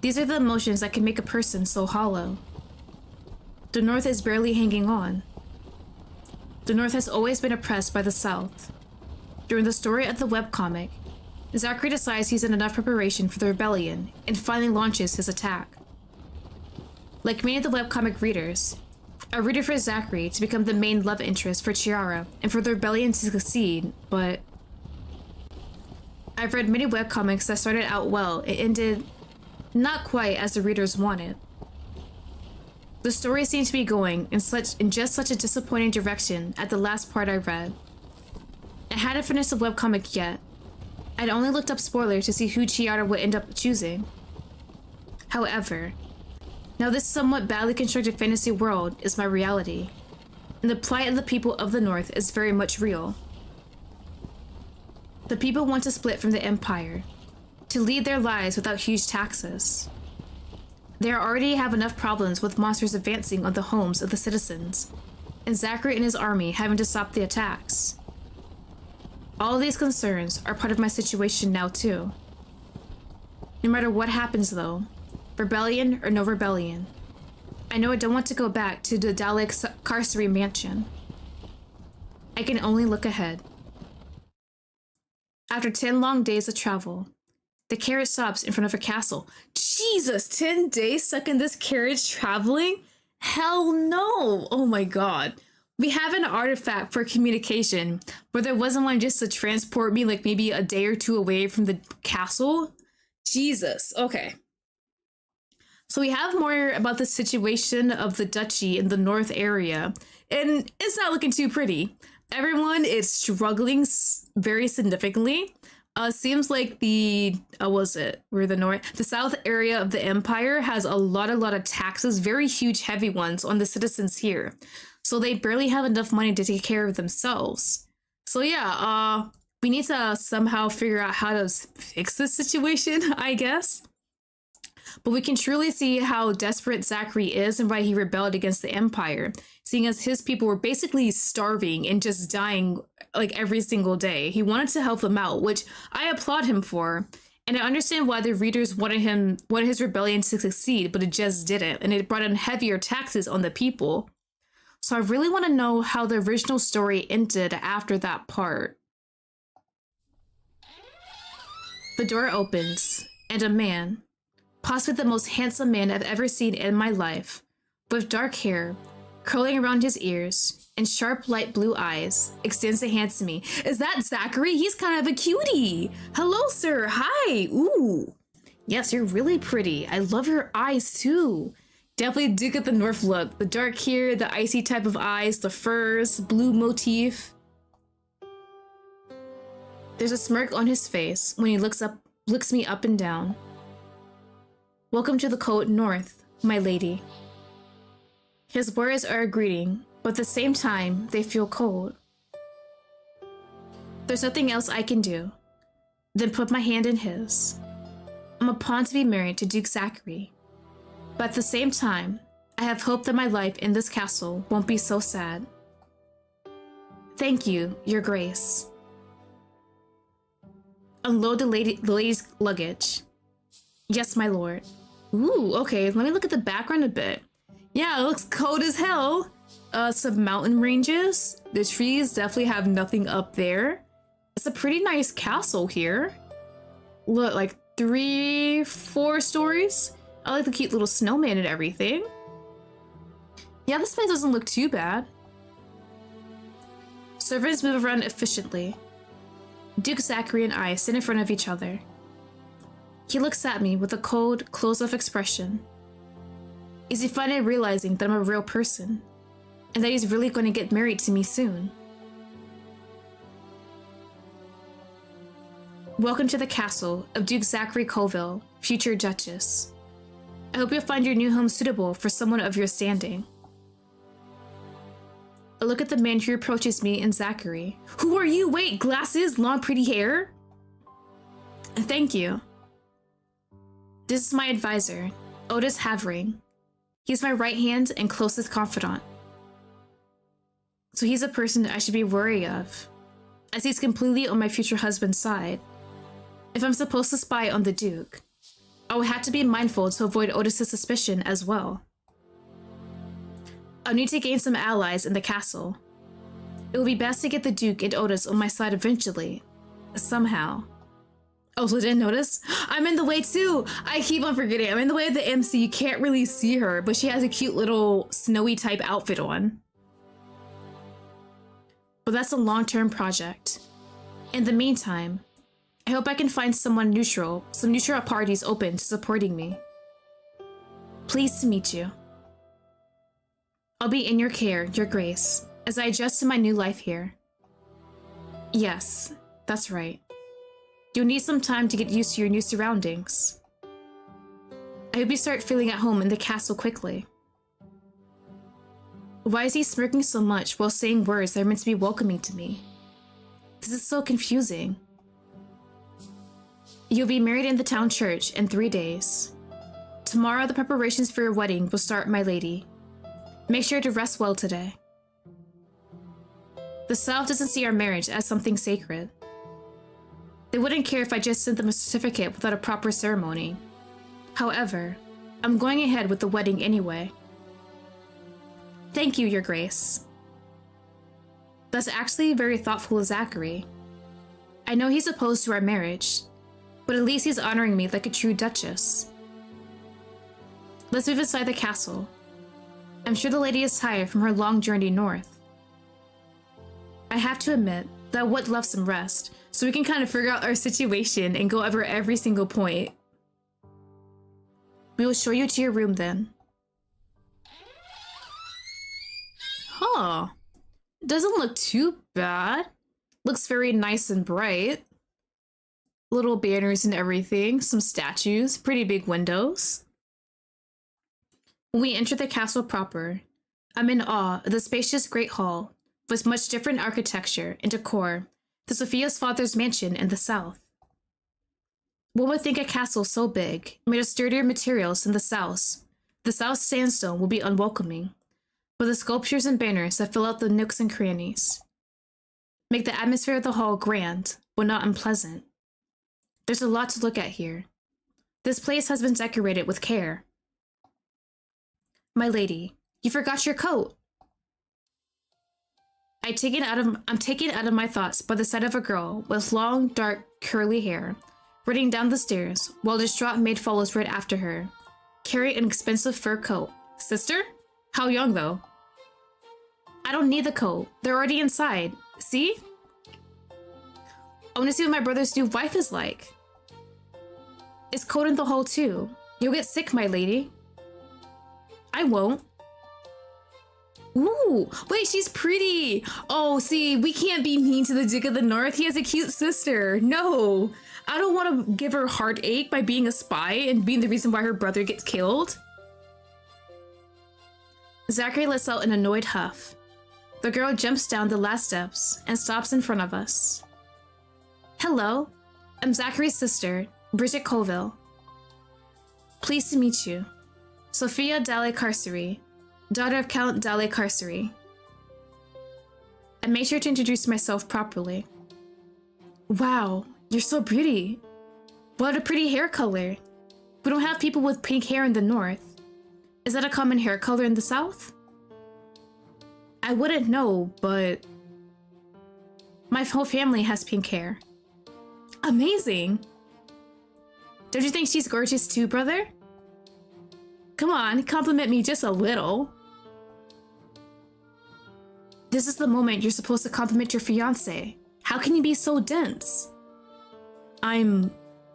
These are the emotions that can make a person so hollow. The North is barely hanging on. The North has always been oppressed by the South. During the story of the webcomic, Zachary decides he's in enough preparation for the rebellion and finally launches his attack. Like many of the webcomic readers, I rooted for Zachary to become the main love interest for Chiara and for the rebellion to succeed, but I've read many webcomics that started out well and ended not quite as the readers wanted. The story seemed to be going in just such a disappointing direction at the last part I read. I hadn't finished the webcomic yet. I'd only looked up spoilers to see who Chiara would end up choosing. However, now this somewhat badly constructed fantasy world is my reality, and the plight of the people of the North is very much real. The people want to split from the Empire, to lead their lives without huge taxes. They already have enough problems with monsters advancing on the homes of the citizens, and Zachary and his army having to stop the attacks. All of these concerns are part of my situation now too. No matter what happens though, rebellion or no rebellion, I know I don't want to go back to the Dalek Carcery mansion. I can only look ahead. After 10 long days of travel, the carriage stops in front of a castle. Jesus, 10 days stuck in this carriage traveling? Hell no! Oh my god. We have an artifact for communication, but there wasn't one just to transport me like maybe a day or two away from the castle? Jesus, okay. So we have more about the situation of the duchy in the North area, and it's not looking too pretty. Everyone is struggling very significantly. Seems like the the South area of the Empire has a lot of taxes, very huge, heavy ones on the citizens here. So they barely have enough money to take care of themselves. So yeah, we need to somehow figure out how to fix this situation, I guess. But we can truly see how desperate Zachary is and why he rebelled against the Empire, seeing as his people were basically starving and just dying like every single day. He wanted to help them out, which I applaud him for. And I understand why the readers wanted his rebellion to succeed, but it just didn't. And it brought in heavier taxes on the people. So I really want to know how the original story ended after that part. The door opens, and a man, possibly the most handsome man I've ever seen in my life, with dark hair, curling around his ears, and sharp light blue eyes, extends a hand to me. Is that Zachary? He's kind of a cutie. Hello, sir. Hi. Ooh. Yes, you're really pretty. I love your eyes, too. Definitely do get the North look. The dark hair, the icy type of eyes, the furs, blue motif. There's a smirk on his face when he looks me up and down. Welcome to the cold North, my lady. His words are a greeting, but at the same time, they feel cold. There's nothing else I can do than put my hand in his. I'm a pawn to be married to Duke Zachary. But at the same time, I have hope that my life in this castle won't be so sad. Thank you, Your Grace. Unload the lady's luggage. Yes, my lord. Ooh, okay, let me look at the background a bit. Yeah, it looks cold as hell. Some mountain ranges. The trees definitely have nothing up there. It's a pretty nice castle here. look, like 3, 4 stories. I like the cute little snowman and everything. Yeah, this place doesn't look too bad. Servants move around efficiently. Duke Zachary and I sit in front of each other. He looks at me with a cold, closed-off expression. Is he finally realizing that I'm a real person? And that he's really going to get married to me soon? Welcome to the castle of Duke Zachary Colville, future Duchess. I hope you'll find your new home suitable for someone of your standing. A look at the man who approaches me and Zachary. Who are you? Wait, glasses, long pretty hair? Thank you. This is my advisor, Otis Havering. He's my right hand and closest confidant. So he's a person I should be wary of, as he's completely on my future husband's side. If I'm supposed to spy on the Duke, I will have to be mindful to avoid Otis's suspicion as well. I'll need to gain some allies in the castle. It will be best to get the Duke and Otis on my side eventually. Somehow. Oh, so didn't notice? I'm in the way too! I keep on forgetting. I'm in the way of the MC. You can't really see her, but she has a cute little snowy type outfit on. But that's a long-term project. In the meantime, I hope I can find someone neutral, some neutral parties open to supporting me. Pleased to meet you. I'll be in your care, Your Grace, as I adjust to my new life here. Yes, that's right. You'll need some time to get used to your new surroundings. I hope you start feeling at home in the castle quickly. Why is he smirking so much while saying words that are meant to be welcoming to me? This is so confusing. You'll be married in the town church in 3 days. Tomorrow the preparations for your wedding will start, my lady. Make sure to rest well today. The South doesn't see our marriage as something sacred. They wouldn't care if I just sent them a certificate without a proper ceremony. However, I'm going ahead with the wedding anyway. Thank you, Your Grace. That's actually very thoughtful of Zachary. I know he's opposed to our marriage, but at least he's honoring me like a true duchess. Let's move inside the castle. I'm sure the lady is tired from her long journey north. I have to admit that I would love some rest, so we can kind of figure out our situation and go over every single point. We will show you to your room then. Huh. Doesn't look too bad. Looks very nice and bright. Little banners and everything, some statues, pretty big windows. When we enter the castle proper, I'm in awe of the spacious great hall with much different architecture and decor to Sophia's father's mansion in the south. One would think a castle so big, made of sturdier materials than the south sandstone will be unwelcoming, but the sculptures and banners that fill out the nooks and crannies make the atmosphere of the hall grand, but not unpleasant. There's a lot to look at here. This place has been decorated with care. My lady, you forgot your coat. I'm taken out of my thoughts by the sight of a girl with long, dark, curly hair running down the stairs while a distraught maid follows right after her, carrying an expensive fur coat. Sister? How young though? I don't need the coat. They're already inside. See? I want to see what my brother's new wife is like. It's cold in the hall too. You'll get sick, my lady. I won't. Ooh, wait, she's pretty. Oh, see, we can't be mean to the Duke of the North. He has a cute sister. No, I don't want to give her heartache by being a spy and being the reason why her brother gets killed. Zachary lets out an annoyed huff. The girl jumps down the last steps and stops in front of us. Hello, I'm Zachary's sister, Bridget Colville. Pleased to meet you. Sophia Dalle Carcery, daughter of Count Dalle Carcery. I made sure to introduce myself properly. Wow, you're so pretty. What a pretty hair color. We don't have people with pink hair in the north. Is that a common hair color in the south? I wouldn't know, but my whole family has pink hair. Amazing. Don't you think she's gorgeous too, brother? Come on, compliment me just a little. This is the moment you're supposed to compliment your fiancé. How can you be so dense? I'm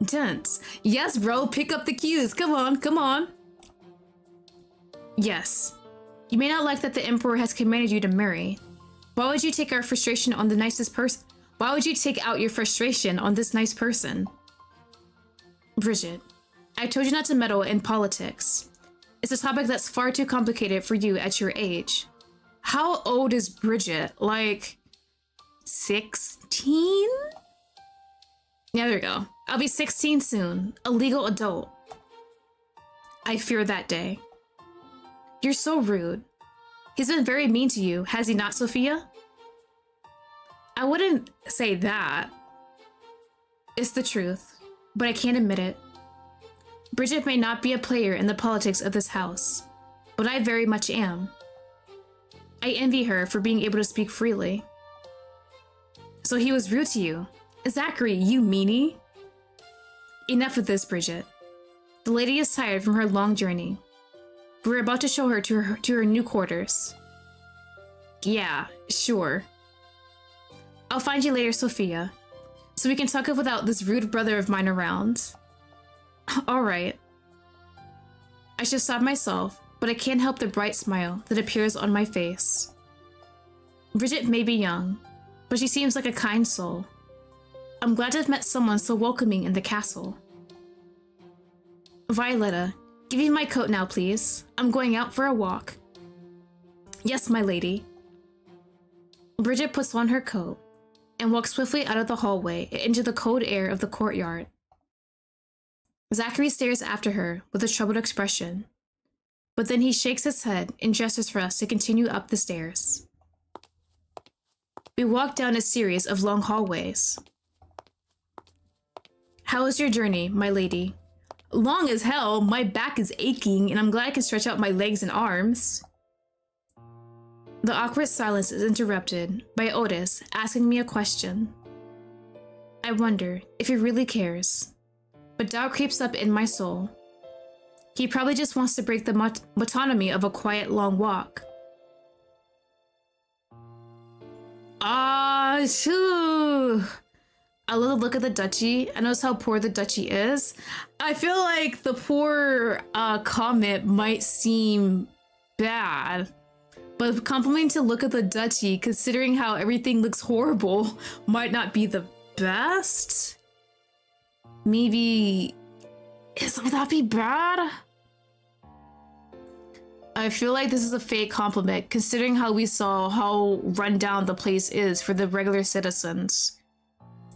dense. Yes, bro, pick up the cues. Come on, come on. Yes. You may not like that the Emperor has commanded you to marry. Why would you take our frustration on the nicest person? Why would you take out your frustration on this nice person? Bridget, I told you not to meddle in politics. It's a topic that's far too complicated for you at your age. How old is Bridget? Like 16? Yeah, there we go. I'll be 16 soon, a legal adult. I fear that day. You're so rude. He's been very mean to you, has he not, Sophia? I wouldn't say that. It's the truth, but I can't admit it. Bridget may not be a player in the politics of this house, but I very much am. I envy her for being able to speak freely. So he was rude to you. Zachary, you meanie. Enough of this, Bridget. The lady is tired from her long journey. We're about to show her to her new quarters. Yeah, sure. I'll find you later, Sophia, so we can talk without this rude brother of mine around. All right. I should stop myself, but I can't help the bright smile that appears on my face. Bridget may be young, but she seems like a kind soul. I'm glad to have met someone so welcoming in the castle. Violetta, give me my coat now, please. I'm going out for a walk. Yes, my lady. Bridget puts on her coat and walks swiftly out of the hallway and into the cold air of the courtyard. Zachary stares after her with a troubled expression, but then he shakes his head and gestures for us to continue up the stairs. We walk down a series of long hallways. How was your journey, my lady? Long as hell, my back is aching, and I'm glad I can stretch out my legs and arms. The awkward silence is interrupted by Otis asking me a question. I wonder if he really cares, but doubt creeps up in my soul. He probably just wants to break the monotony of a quiet, long walk. Shoo! I love the look of the duchy. I notice how poor the duchy is. I feel like the poor comment might seem bad, but complimenting to look at the duchy, considering how everything looks horrible, might not be the best. Maybe... Would that be bad? I feel like this is a fake compliment, considering how we saw how run down the place is for the regular citizens.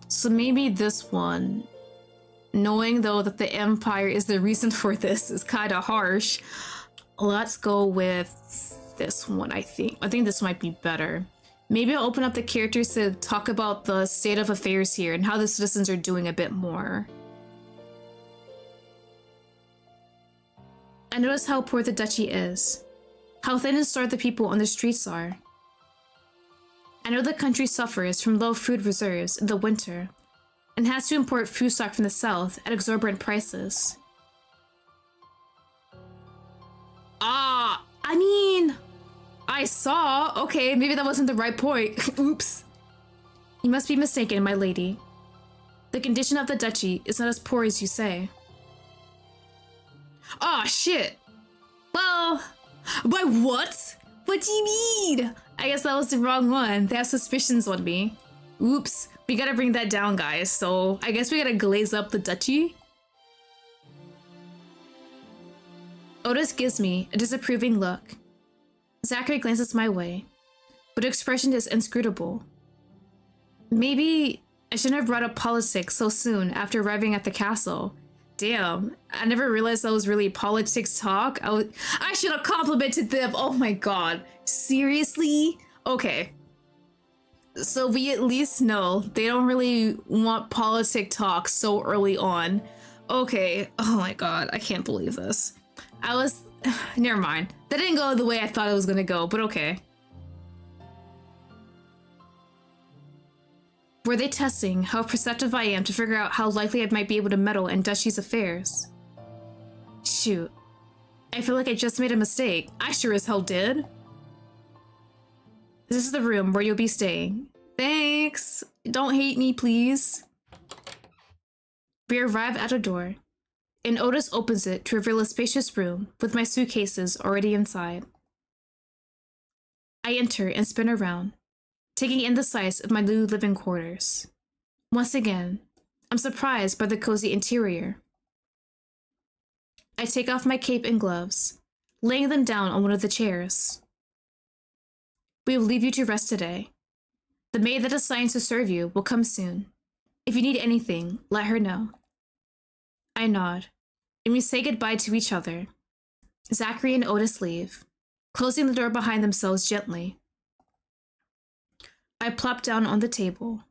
So maybe this one, knowing though that the Empire is the reason for this, is kind of harsh. Let's go with this one, I think. I think this might be better. Maybe I'll open up the characters to talk about the state of affairs here and how the citizens are doing a bit more. I notice how poor the duchy is, how thin and starved the people on the streets are. I know the country suffers from low food reserves in the winter and has to import food stock from the south at exorbitant prices. I mean, I saw. Okay, maybe that wasn't the right point. Oops. You must be mistaken, my lady. The condition of the duchy is not as poor as you say. Aw, shit. Well, by what? What do you mean? I guess that was the wrong one. They have suspicions on me. Oops. We gotta bring that down, guys. So I guess we gotta glaze up the duchy. Otis gives me a disapproving look. Zachary glances my way, but expression is inscrutable. Maybe I shouldn't have brought up politics so soon after arriving at the castle. Damn, I never realized that was really politics talk. I should have complimented them. Oh my god. Seriously? Okay. So we at least know they don't really want politic talk so early on. Okay. Oh my god, I can't believe this. Never mind. That didn't go the way I thought it was gonna go, but okay. Were they testing how perceptive I am to figure out how likely I might be able to meddle in Dushy's affairs? Shoot. I feel like I just made a mistake. I sure as hell did. This is the room where you'll be staying. Thanks. Don't hate me, please. We arrive at a door, and Otis opens it to reveal a spacious room with my suitcases already inside. I enter and spin around, taking in the sights of my new living quarters. Once again, I'm surprised by the cozy interior. I take off my cape and gloves, laying them down on one of the chairs. We will leave you to rest today. The maid that is assigned to serve you will come soon. If you need anything, let her know. I nod, and we say goodbye to each other. Zachary and Otis leave, closing the door behind themselves gently. I plop down on the table,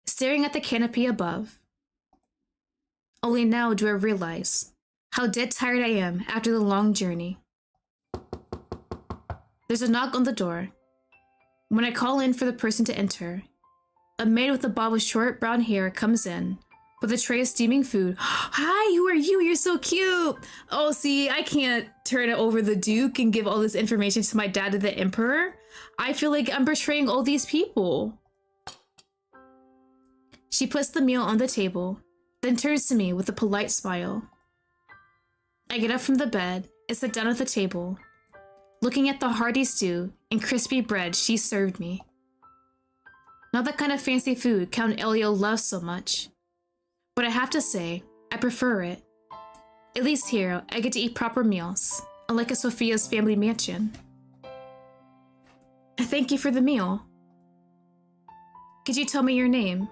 staring at the canopy above. Only now do I realize how dead tired I am after the long journey. There's a knock on the door. When I call in for the person to enter, a maid with a bob of short brown hair comes in with a tray of steaming food. Hi, who are you? You're so cute. Oh, see, I can't turn it over the Duke and give all this information to my dad and the Emperor. I feel like I'm betraying all these people. She puts the meal on the table, then turns to me with a polite smile. I get up from the bed and sit down at the table, looking at the hearty stew and crispy bread she served me. Not the kind of fancy food Count Elio loves so much, but I have to say, I prefer it. At least here, I get to eat proper meals, unlike at Sophia's family mansion. Thank you for the meal. Could you tell me your name?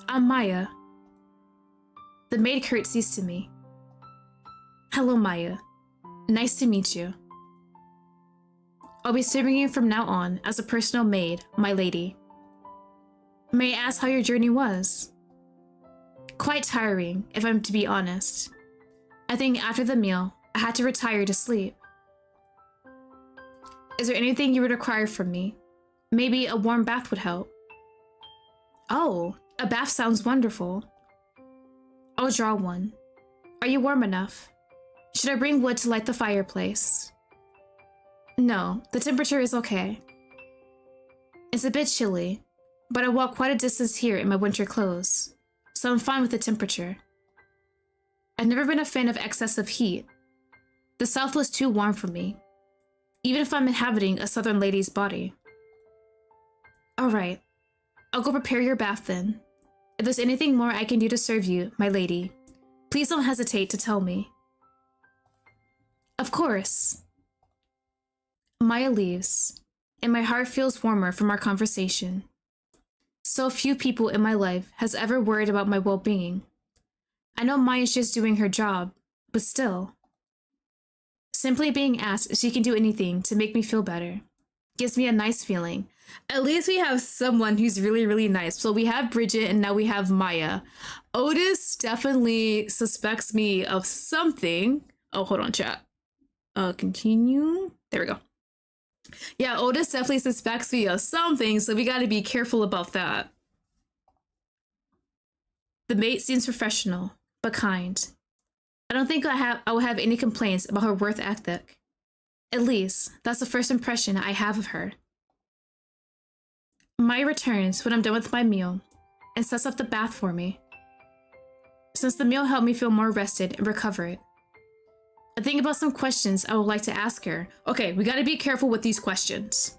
I'm Maya. The maid curtsies to me. Hello, Maya. Nice to meet you. I'll be serving you from now on as a personal maid, my lady. May I ask how your journey was? Quite tiring, if I'm to be honest. I think after the meal, I had to retire to sleep. Is there anything you would require from me? Maybe a warm bath would help. Oh, a bath sounds wonderful. I'll draw one. Are you warm enough? Should I bring wood to light the fireplace? No, the temperature is okay. It's a bit chilly, but I walk quite a distance here in my winter clothes, so I'm fine with the temperature. I've never been a fan of excessive heat. The South was too warm for me, even if I'm inhabiting a Southern lady's body. Alright, I'll go prepare your bath then. If there's anything more I can do to serve you, my lady, please don't hesitate to tell me. Of course. Maya leaves, and my heart feels warmer from our conversation. So few people in my life has ever worried about my well-being. I know Maya's just doing her job, but still. Simply being asked if she can do anything to make me feel better gives me a nice feeling. At least we have someone who's really, really nice. So we have Bridget and now we have Maya. Otis definitely suspects me of something. Oh, hold on, chat. Continue. There we go. Yeah, Otis definitely suspects me of something, so we gotta be careful about that. The maid seems professional, but kind. I don't think I will have any complaints about her work ethic. At least, that's the first impression I have of her. Maya returns when I'm done with my meal and sets up the bath for me. Since the meal helped me feel more rested and recovered, I think about some questions I would like to ask her. Okay, we gotta be careful with these questions.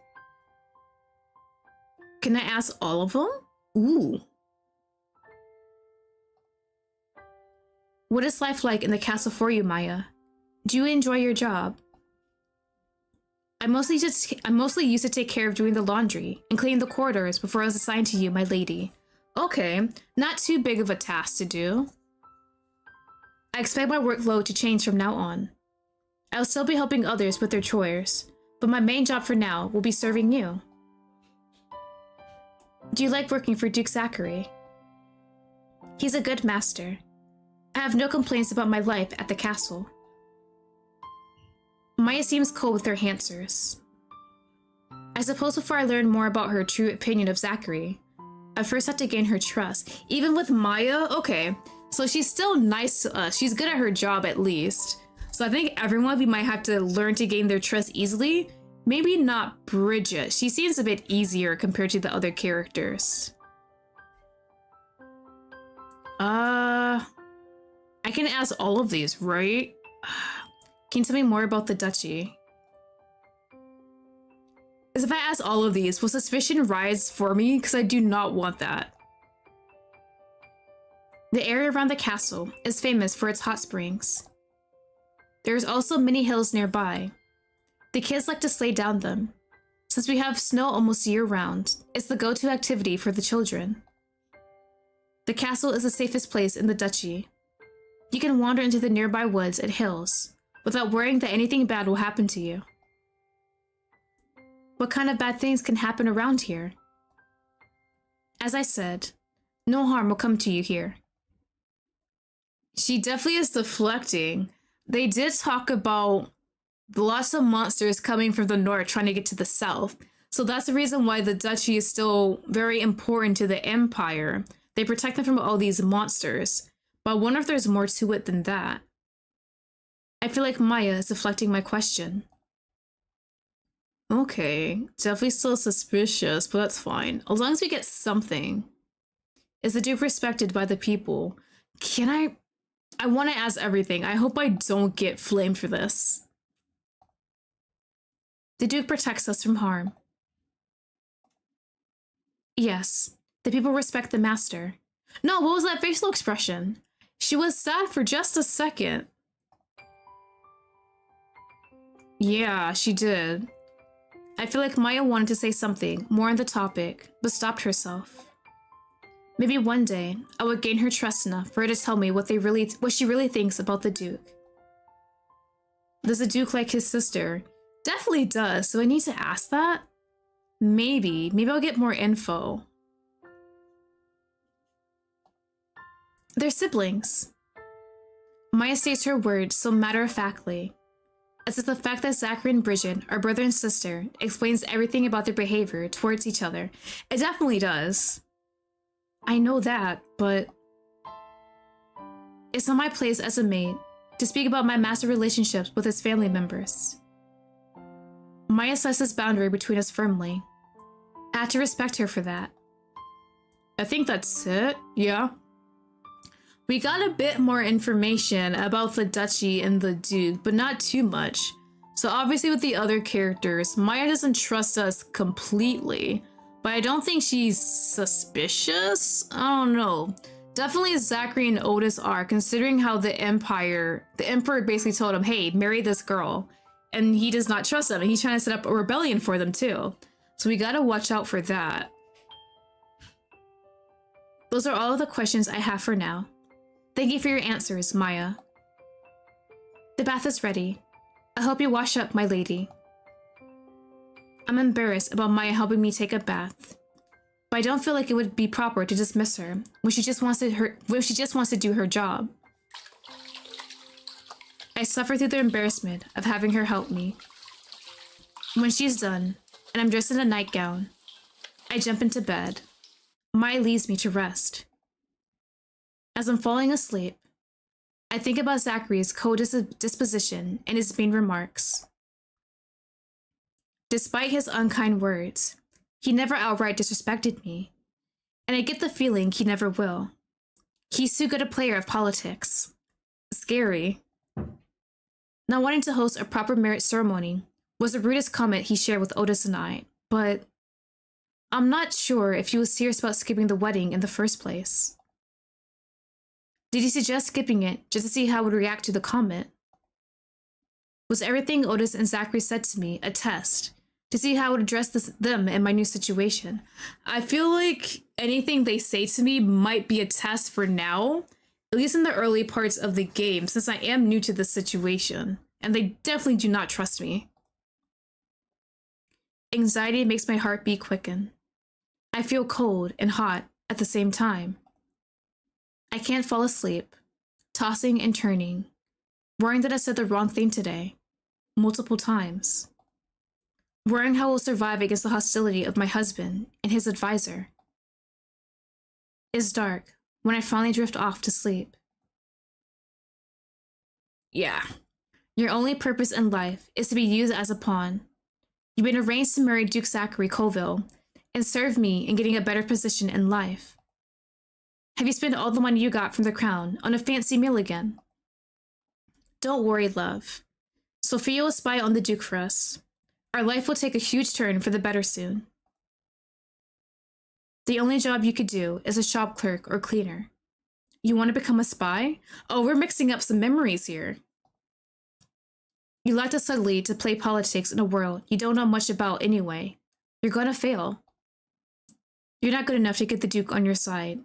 Can I ask all of them? Ooh. What is life like in the castle for you, Maya? Do you enjoy your job? I mostly used to take care of doing the laundry and cleaning the corridors before I was assigned to you, my lady. Okay, not too big of a task to do. I expect my workload to change from now on. I'll still be helping others with their chores, but my main job for now will be serving you. Do you like working for Duke Zachary? He's a good master. I have no complaints about my life at the castle. Maya seems cold with her answers. I suppose before I learn more about her true opinion of Zachary, I first have to gain her trust. Even with Maya, okay, so she's still nice to us. She's good at her job at least. So I think everyone we might have to learn to gain their trust easily. Maybe not Bridget. She seems a bit easier compared to the other characters. I can ask all of these, right? Can you tell me more about the duchy? As if I ask all of these, will suspicion rise for me? Because I do not want that. The area around the castle is famous for its hot springs. There's also many hills nearby. The kids like to sleigh down them. Since we have snow almost year-round, it's the go-to activity for the children. The castle is the safest place in the duchy. You can wander into the nearby woods and hills without worrying that anything bad will happen to you. What kind of bad things can happen around here? As I said, no harm will come to you here. She definitely is deflecting. They did talk about lots of monsters coming from the north trying to get to the south. So that's the reason why the duchy is still very important to the empire. They protect them from all these monsters. But I wonder if there's more to it than that. I feel like Maya is deflecting my question. Okay, definitely still suspicious, but that's fine. As long as we get something. Is the Duke respected by the people? I want to ask everything. I hope I don't get flamed for this. The Duke protects us from harm. Yes, the people respect the master. No, what was that facial expression? She was sad for just a second. Yeah, she did. I feel like Maya wanted to say something more on the topic, but stopped herself. Maybe one day, I would gain her trust enough for her to tell me what she really thinks about the Duke. Does the Duke like his sister? Definitely does, so I need to ask that? Maybe I'll get more info. They're siblings. Maya states her words so matter-of-factly, as if the fact that Zachary and Bridget are brother and sister explains everything about their behavior towards each other. It definitely does. I know that, but it's not my place as a maid to speak about my master's relationships with his family members. Maya sets this boundary between us firmly. I had to respect her for that. I think that's it, yeah. We got a bit more information about the duchy and the Duke, but not too much. So obviously with the other characters, Maya doesn't trust us completely, but I don't think she's suspicious? I don't know. Definitely Zachary and Otis are, considering how the emperor basically told him, hey, marry this girl. And he does not trust them, and he's trying to set up a rebellion for them too. So we gotta watch out for that. Those are all of the questions I have for now. Thank you for your answers, Maya. The bath is ready. I hope you wash up, my lady. I'm embarrassed about Maya helping me take a bath, but I don't feel like it would be proper to dismiss her when she just wants to do her job. I suffer through the embarrassment of having her help me. When she's done, and I'm dressed in a nightgown, I jump into bed. Maya leaves me to rest. As I'm falling asleep, I think about Zachary's cold disposition and his mean remarks. Despite his unkind words, he never outright disrespected me, and I get the feeling he never will. He's too good a player of politics. Scary. Not wanting to host a proper marriage ceremony was the rudest comment he shared with Otis and I, but I'm not sure if he was serious about skipping the wedding in the first place. Did he suggest skipping it just to see how I would react to the comment? Was everything Otis and Zachary said to me a test to see how I would address them in my new situation? I feel like anything they say to me might be a test for now, at least in the early parts of the game, since I am new to this situation, and they definitely do not trust me. Anxiety makes my heartbeat quicken. I feel cold and hot at the same time. I can't fall asleep, tossing and turning, worrying that I said the wrong thing today, multiple times. worrying how I'll survive against the hostility of my husband and his advisor. It's dark when I finally drift off to sleep. Yeah. Your only purpose in life is to be used as a pawn. You've been arranged to marry Duke Zachary Colville and serve me in getting a better position in life. Have you spent all the money you got from the crown on a fancy meal again? Don't worry, love. Sophia will spy on the Duke for us. Our life will take a huge turn for the better soon. The only job you could do is a shop clerk or cleaner. You want to become a spy? Oh, we're mixing up some memories here. You like to subtly to play politics in a world you don't know much about anyway. You're gonna fail. You're not good enough to get the Duke on your side,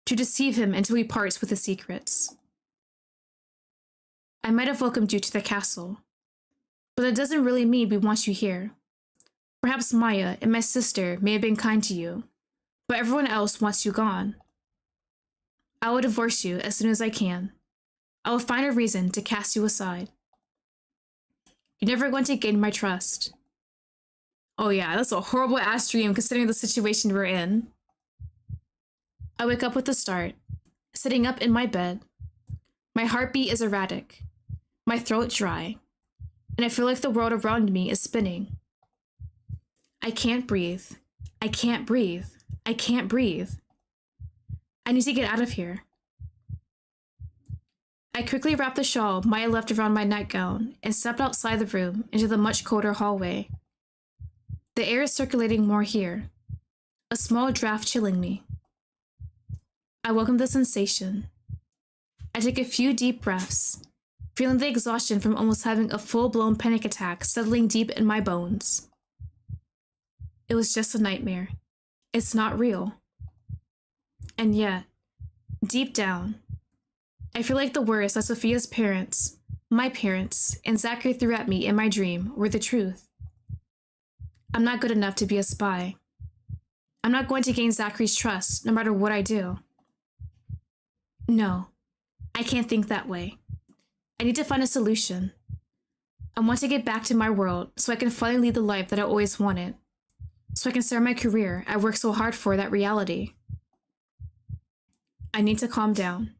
to deceive him until he parts with his secrets. I might have welcomed you to the castle, but that doesn't really mean we want you here. Perhaps Maya and my sister may have been kind to you, but everyone else wants you gone. I will divorce you as soon as I can. I will find a reason to cast you aside. You're never going to gain my trust. Oh yeah, that's a horrible ass dream considering the situation we're in. I wake up with a start, sitting up in my bed. My heartbeat is erratic, my throat dry, and I feel like the world around me is spinning. I can't breathe. I can't breathe. I can't breathe. I need to get out of here. I quickly wrapped the shawl Maya left around my nightgown and stepped outside the room into the much colder hallway. The air is circulating more here, a small draft chilling me. I welcome the sensation. I take a few deep breaths, feeling the exhaustion from almost having a full-blown panic attack settling deep in my bones. It was just a nightmare. It's not real. And yet, deep down, I feel like the words that Sophia's parents, my parents, and Zachary threw at me in my dream were the truth. I'm not good enough to be a spy. I'm not going to gain Zachary's trust no matter what I do. No, I can't think that way. I need to find a solution. I want to get back to my world so I can finally lead the life that I always wanted. So I can start my career I worked so hard for that reality. I need to calm down.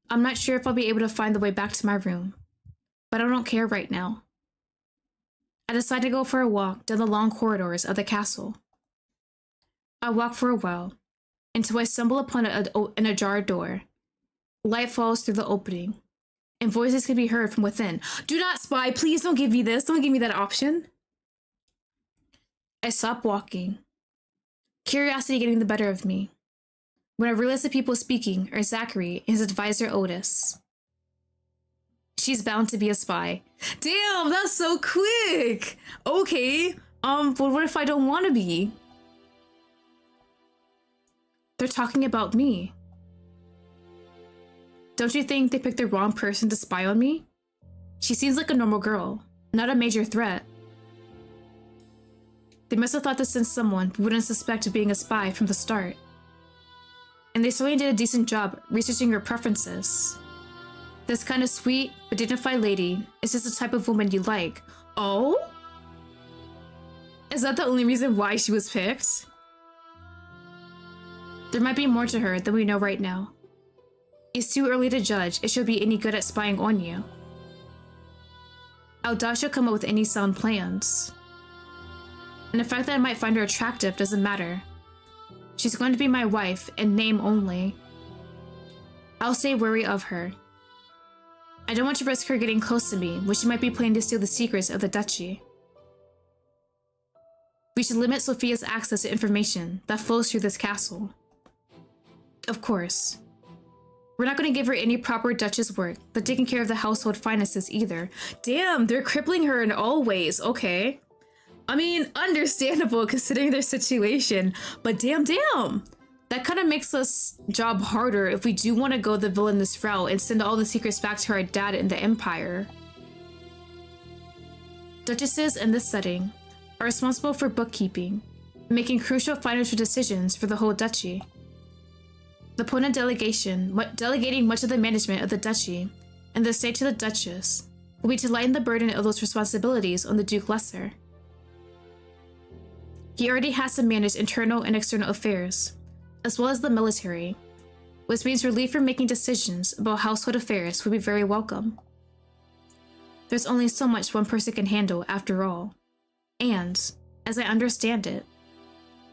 I'm not sure if I'll be able to find the way back to my room, but I don't care right now. I decide to go for a walk down the long corridors of the castle. I walk for a while, until I stumble upon an ajar door. Light falls through the opening, and voices can be heard from within. Do not spy, please don't give me this, don't give me that option. I stop walking, curiosity getting the better of me, when I realize the people speaking are Zachary and his advisor Otis. She's bound to be a spy. Damn, that's so quick! Okay, but what if I don't want to be? They're talking about me. Don't you think they picked the wrong person to spy on me? She seems like a normal girl, not a major threat. They must have thought to send someone who wouldn't suspect of being a spy from the start. And they certainly did a decent job researching her preferences. This kind of sweet but dignified lady is just the type of woman you like. Oh? Is that the only reason why she was picked? There might be more to her than we know right now. It's too early to judge if she'll be any good at spying on you. I doubt she'll come up with any sound plans. And the fact that I might find her attractive doesn't matter. She's going to be my wife in name only. I'll stay wary of her. I don't want to risk her getting close to me when she might be planning to steal the secrets of the duchy. We should limit Sophia's access to information that flows through this castle. Of course. We're not going to give her any proper duchess work, but taking care of the household finances either. Damn, they're crippling her in all ways, okay. I mean, understandable considering their situation, but damn. That kind of makes us job harder if we do want to go the villainous route and send all the secrets back to our dad in the Empire. Duchesses in this setting are responsible for bookkeeping, making crucial financial decisions for the whole duchy. The point of delegating much of the management of the duchy and the estate to the duchess will be to lighten the burden of those responsibilities on the Duke Lesser. He already has to manage internal and external affairs, as well as the military, which means relief from making decisions about household affairs would be very welcome. There's only so much one person can handle after all, and, as I understand it,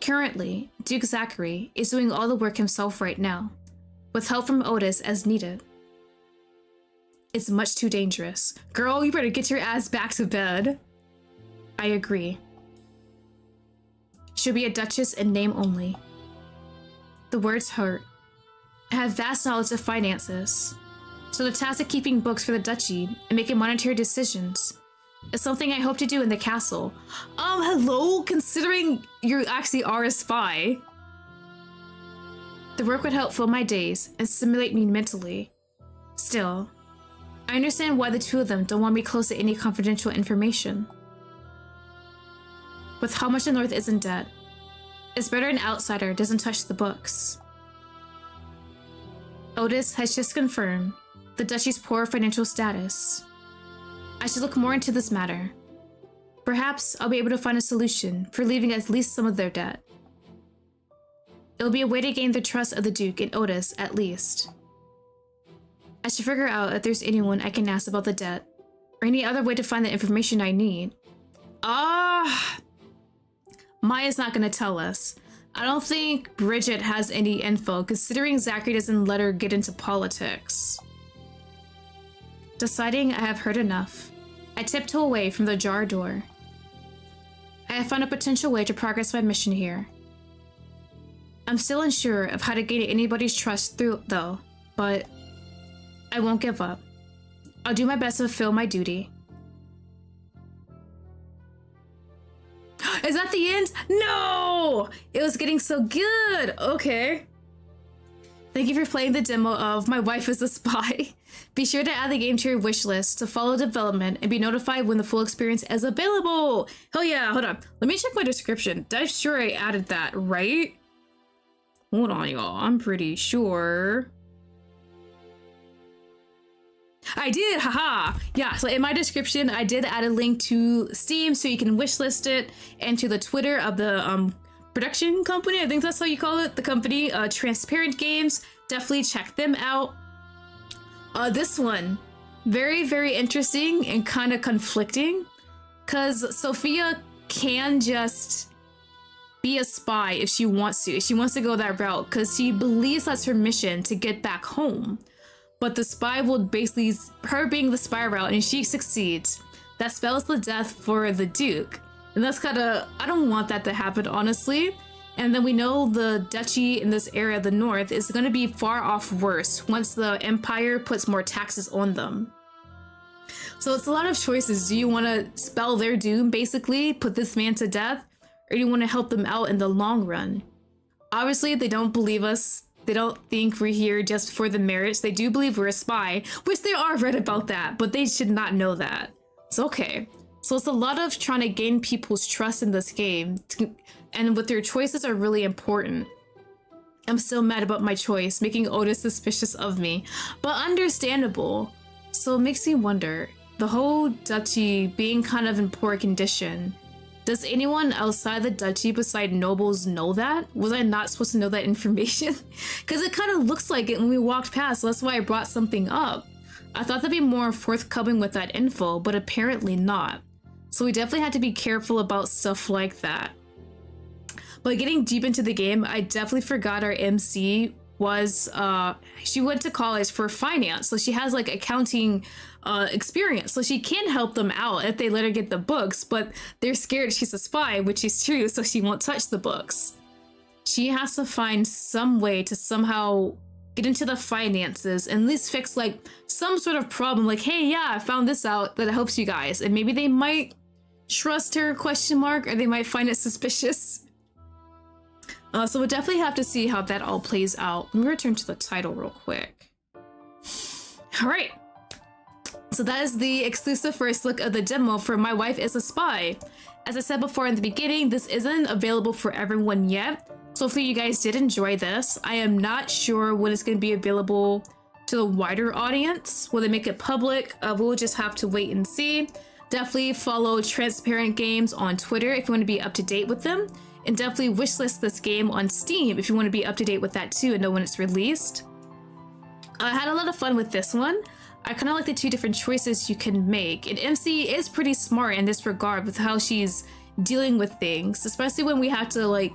currently, Duke Zachary is doing all the work himself right now, with help from Otis as needed. It's much too dangerous. Girl, you better get your ass back to bed. I agree. She'll be a duchess in name only. The words hurt. I have vast knowledge of finances, so the task of keeping books for the duchy and making monetary decisions is something I hope to do in the castle. Hello? Considering you actually are a spy. The work would help fill my days and stimulate me mentally. Still, I understand why the two of them don't want me close to any confidential information. With how much the North is in debt, it's better an outsider doesn't touch the books. Otis has just confirmed the duchy's poor financial status. I should look more into this matter. Perhaps I'll be able to find a solution for leaving at least some of their debt. It'll be a way to gain the trust of the Duke and Otis, at least. I should figure out if there's anyone I can ask about the debt, or any other way to find the information I need. Maya's not gonna tell us. I don't think Bridget has any info, considering Zachary doesn't let her get into politics. Deciding I have heard enough, I tiptoe away from the jar door. I have found a potential way to progress my mission here. I'm still unsure of how to gain anybody's trust through, though, but I won't give up. I'll do my best to fulfill my duty. Is that the end? No! It was getting so good! Okay. Thank you for playing the demo of My Wife is a Spy. Be sure to add the game to your wish list to follow development and be notified when the full experience is available. Hell yeah, hold on. Let me check my description. I'm sure I added that, right? Hold on, y'all. I'm pretty sure. I did, haha. Yeah, so in my description, I did add a link to Steam so you can wishlist it, and to the Twitter of the production company. I think that's how you call it, the company, Transparent Games. Definitely check them out. This one, very, very interesting and kind of conflicting, because Sophia can just be a spy if she wants to. If she wants to go that route, because she believes that's her mission to get back home. But the spy will basically, her being the spy route, and she succeeds, that spells the death for the Duke. And that's kind of, I don't want that to happen, honestly. And then we know the duchy in this area of the North is going to be far off worse once the Empire puts more taxes on them. So it's a lot of choices. Do you want to spell their doom, basically, put this man to death? Or do you want to help them out in the long run? Obviously, they don't believe us. They don't think we're here just for the merits. They do believe we're a spy, which they are right about that, but they should not know that. It's okay. So it's a lot of trying to gain people's trust in this game, and with their choices are really important. I'm still mad about my choice, making Otis suspicious of me, but understandable. So it makes me wonder, the whole duchy being kind of in poor condition, does anyone outside the duchy beside nobles know that? Was I not supposed to know that information? Because it kind of looks like it when we walked past, so that's why I brought something up. I thought they'd be more forthcoming with that info, but apparently not. So we definitely had to be careful about stuff like that. But getting deep into the game, I definitely forgot our MC was, she went to college for finance, so she has like accounting experience, so she can help them out if they let her get the books, but they're scared she's a spy, which is true, so she won't touch the books. She has to find some way to somehow get into the finances and at least fix like some sort of problem, like, hey, yeah, I found this out that helps you guys, and maybe they might trust her, question mark, or they might find it suspicious. So we'll definitely have to see how that all plays out. Let me return to the title real quick. All right. So that is the exclusive first look of the demo for My Wife is a Spy. As I said before in the beginning, this isn't available for everyone yet. So hopefully you guys did enjoy this. I am not sure when it's going to be available to the wider audience. Will they make it public? We'll just have to wait and see. Definitely follow Transparent Games on Twitter if you want to be up to date with them. and definitely wishlist this game on Steam if you want to be up to date with that too and know when it's released. I had a lot of fun with this one. I kind of like the two different choices you can make, and MC is pretty smart in this regard with how she's dealing with things, especially when we have to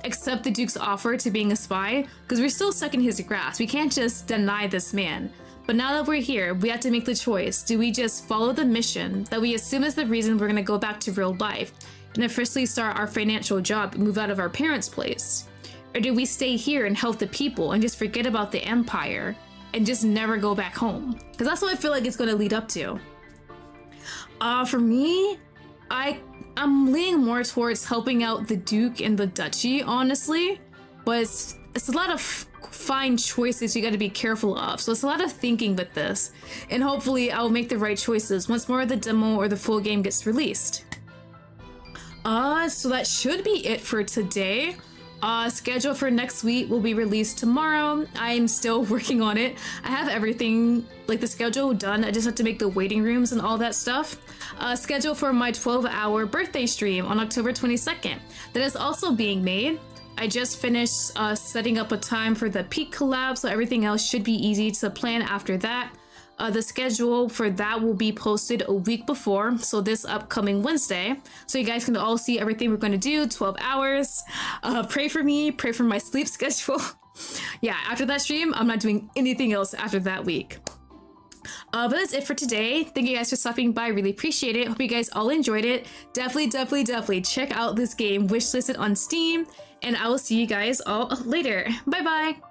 accept the Duke's offer to being a spy, because we're still stuck in his grasp. We can't just deny this man. But now that we're here, we have to make the choice. Do we just follow the mission that we assume is the reason we're gonna go back to real life and officially start our financial job and move out of our parents' place? Or do we stay here and help the people and just forget about the empire and just never go back home? Because that's what I feel like it's gonna lead up to. For me, I'm leaning more towards helping out the Duke and the Duchy, honestly. But it's a lot of fine choices you got to be careful of. So it's a lot of thinking with this. And hopefully I'll make the right choices once more of the demo or the full game gets released. So that should be it for today. Schedule for next week will be released tomorrow. I'm still working on it. I have everything, like the schedule done. I just have to make the waiting rooms and all that stuff. Schedule for my 12-hour birthday stream on October 22nd. That is also being made. I just finished setting up a time for the peak collab, so everything else should be easy to plan after that. The schedule for that will be posted a week before, so this upcoming Wednesday. So you guys can all see everything we're going to do, 12 hours. Pray for me, pray for my sleep schedule. Yeah, after that stream, I'm not doing anything else after that week. But that's it for today. Thank you guys for stopping by. Really appreciate it. Hope you guys all enjoyed it. Definitely check out this game. Wishlist it on Steam. And I will see you guys all later. Bye bye.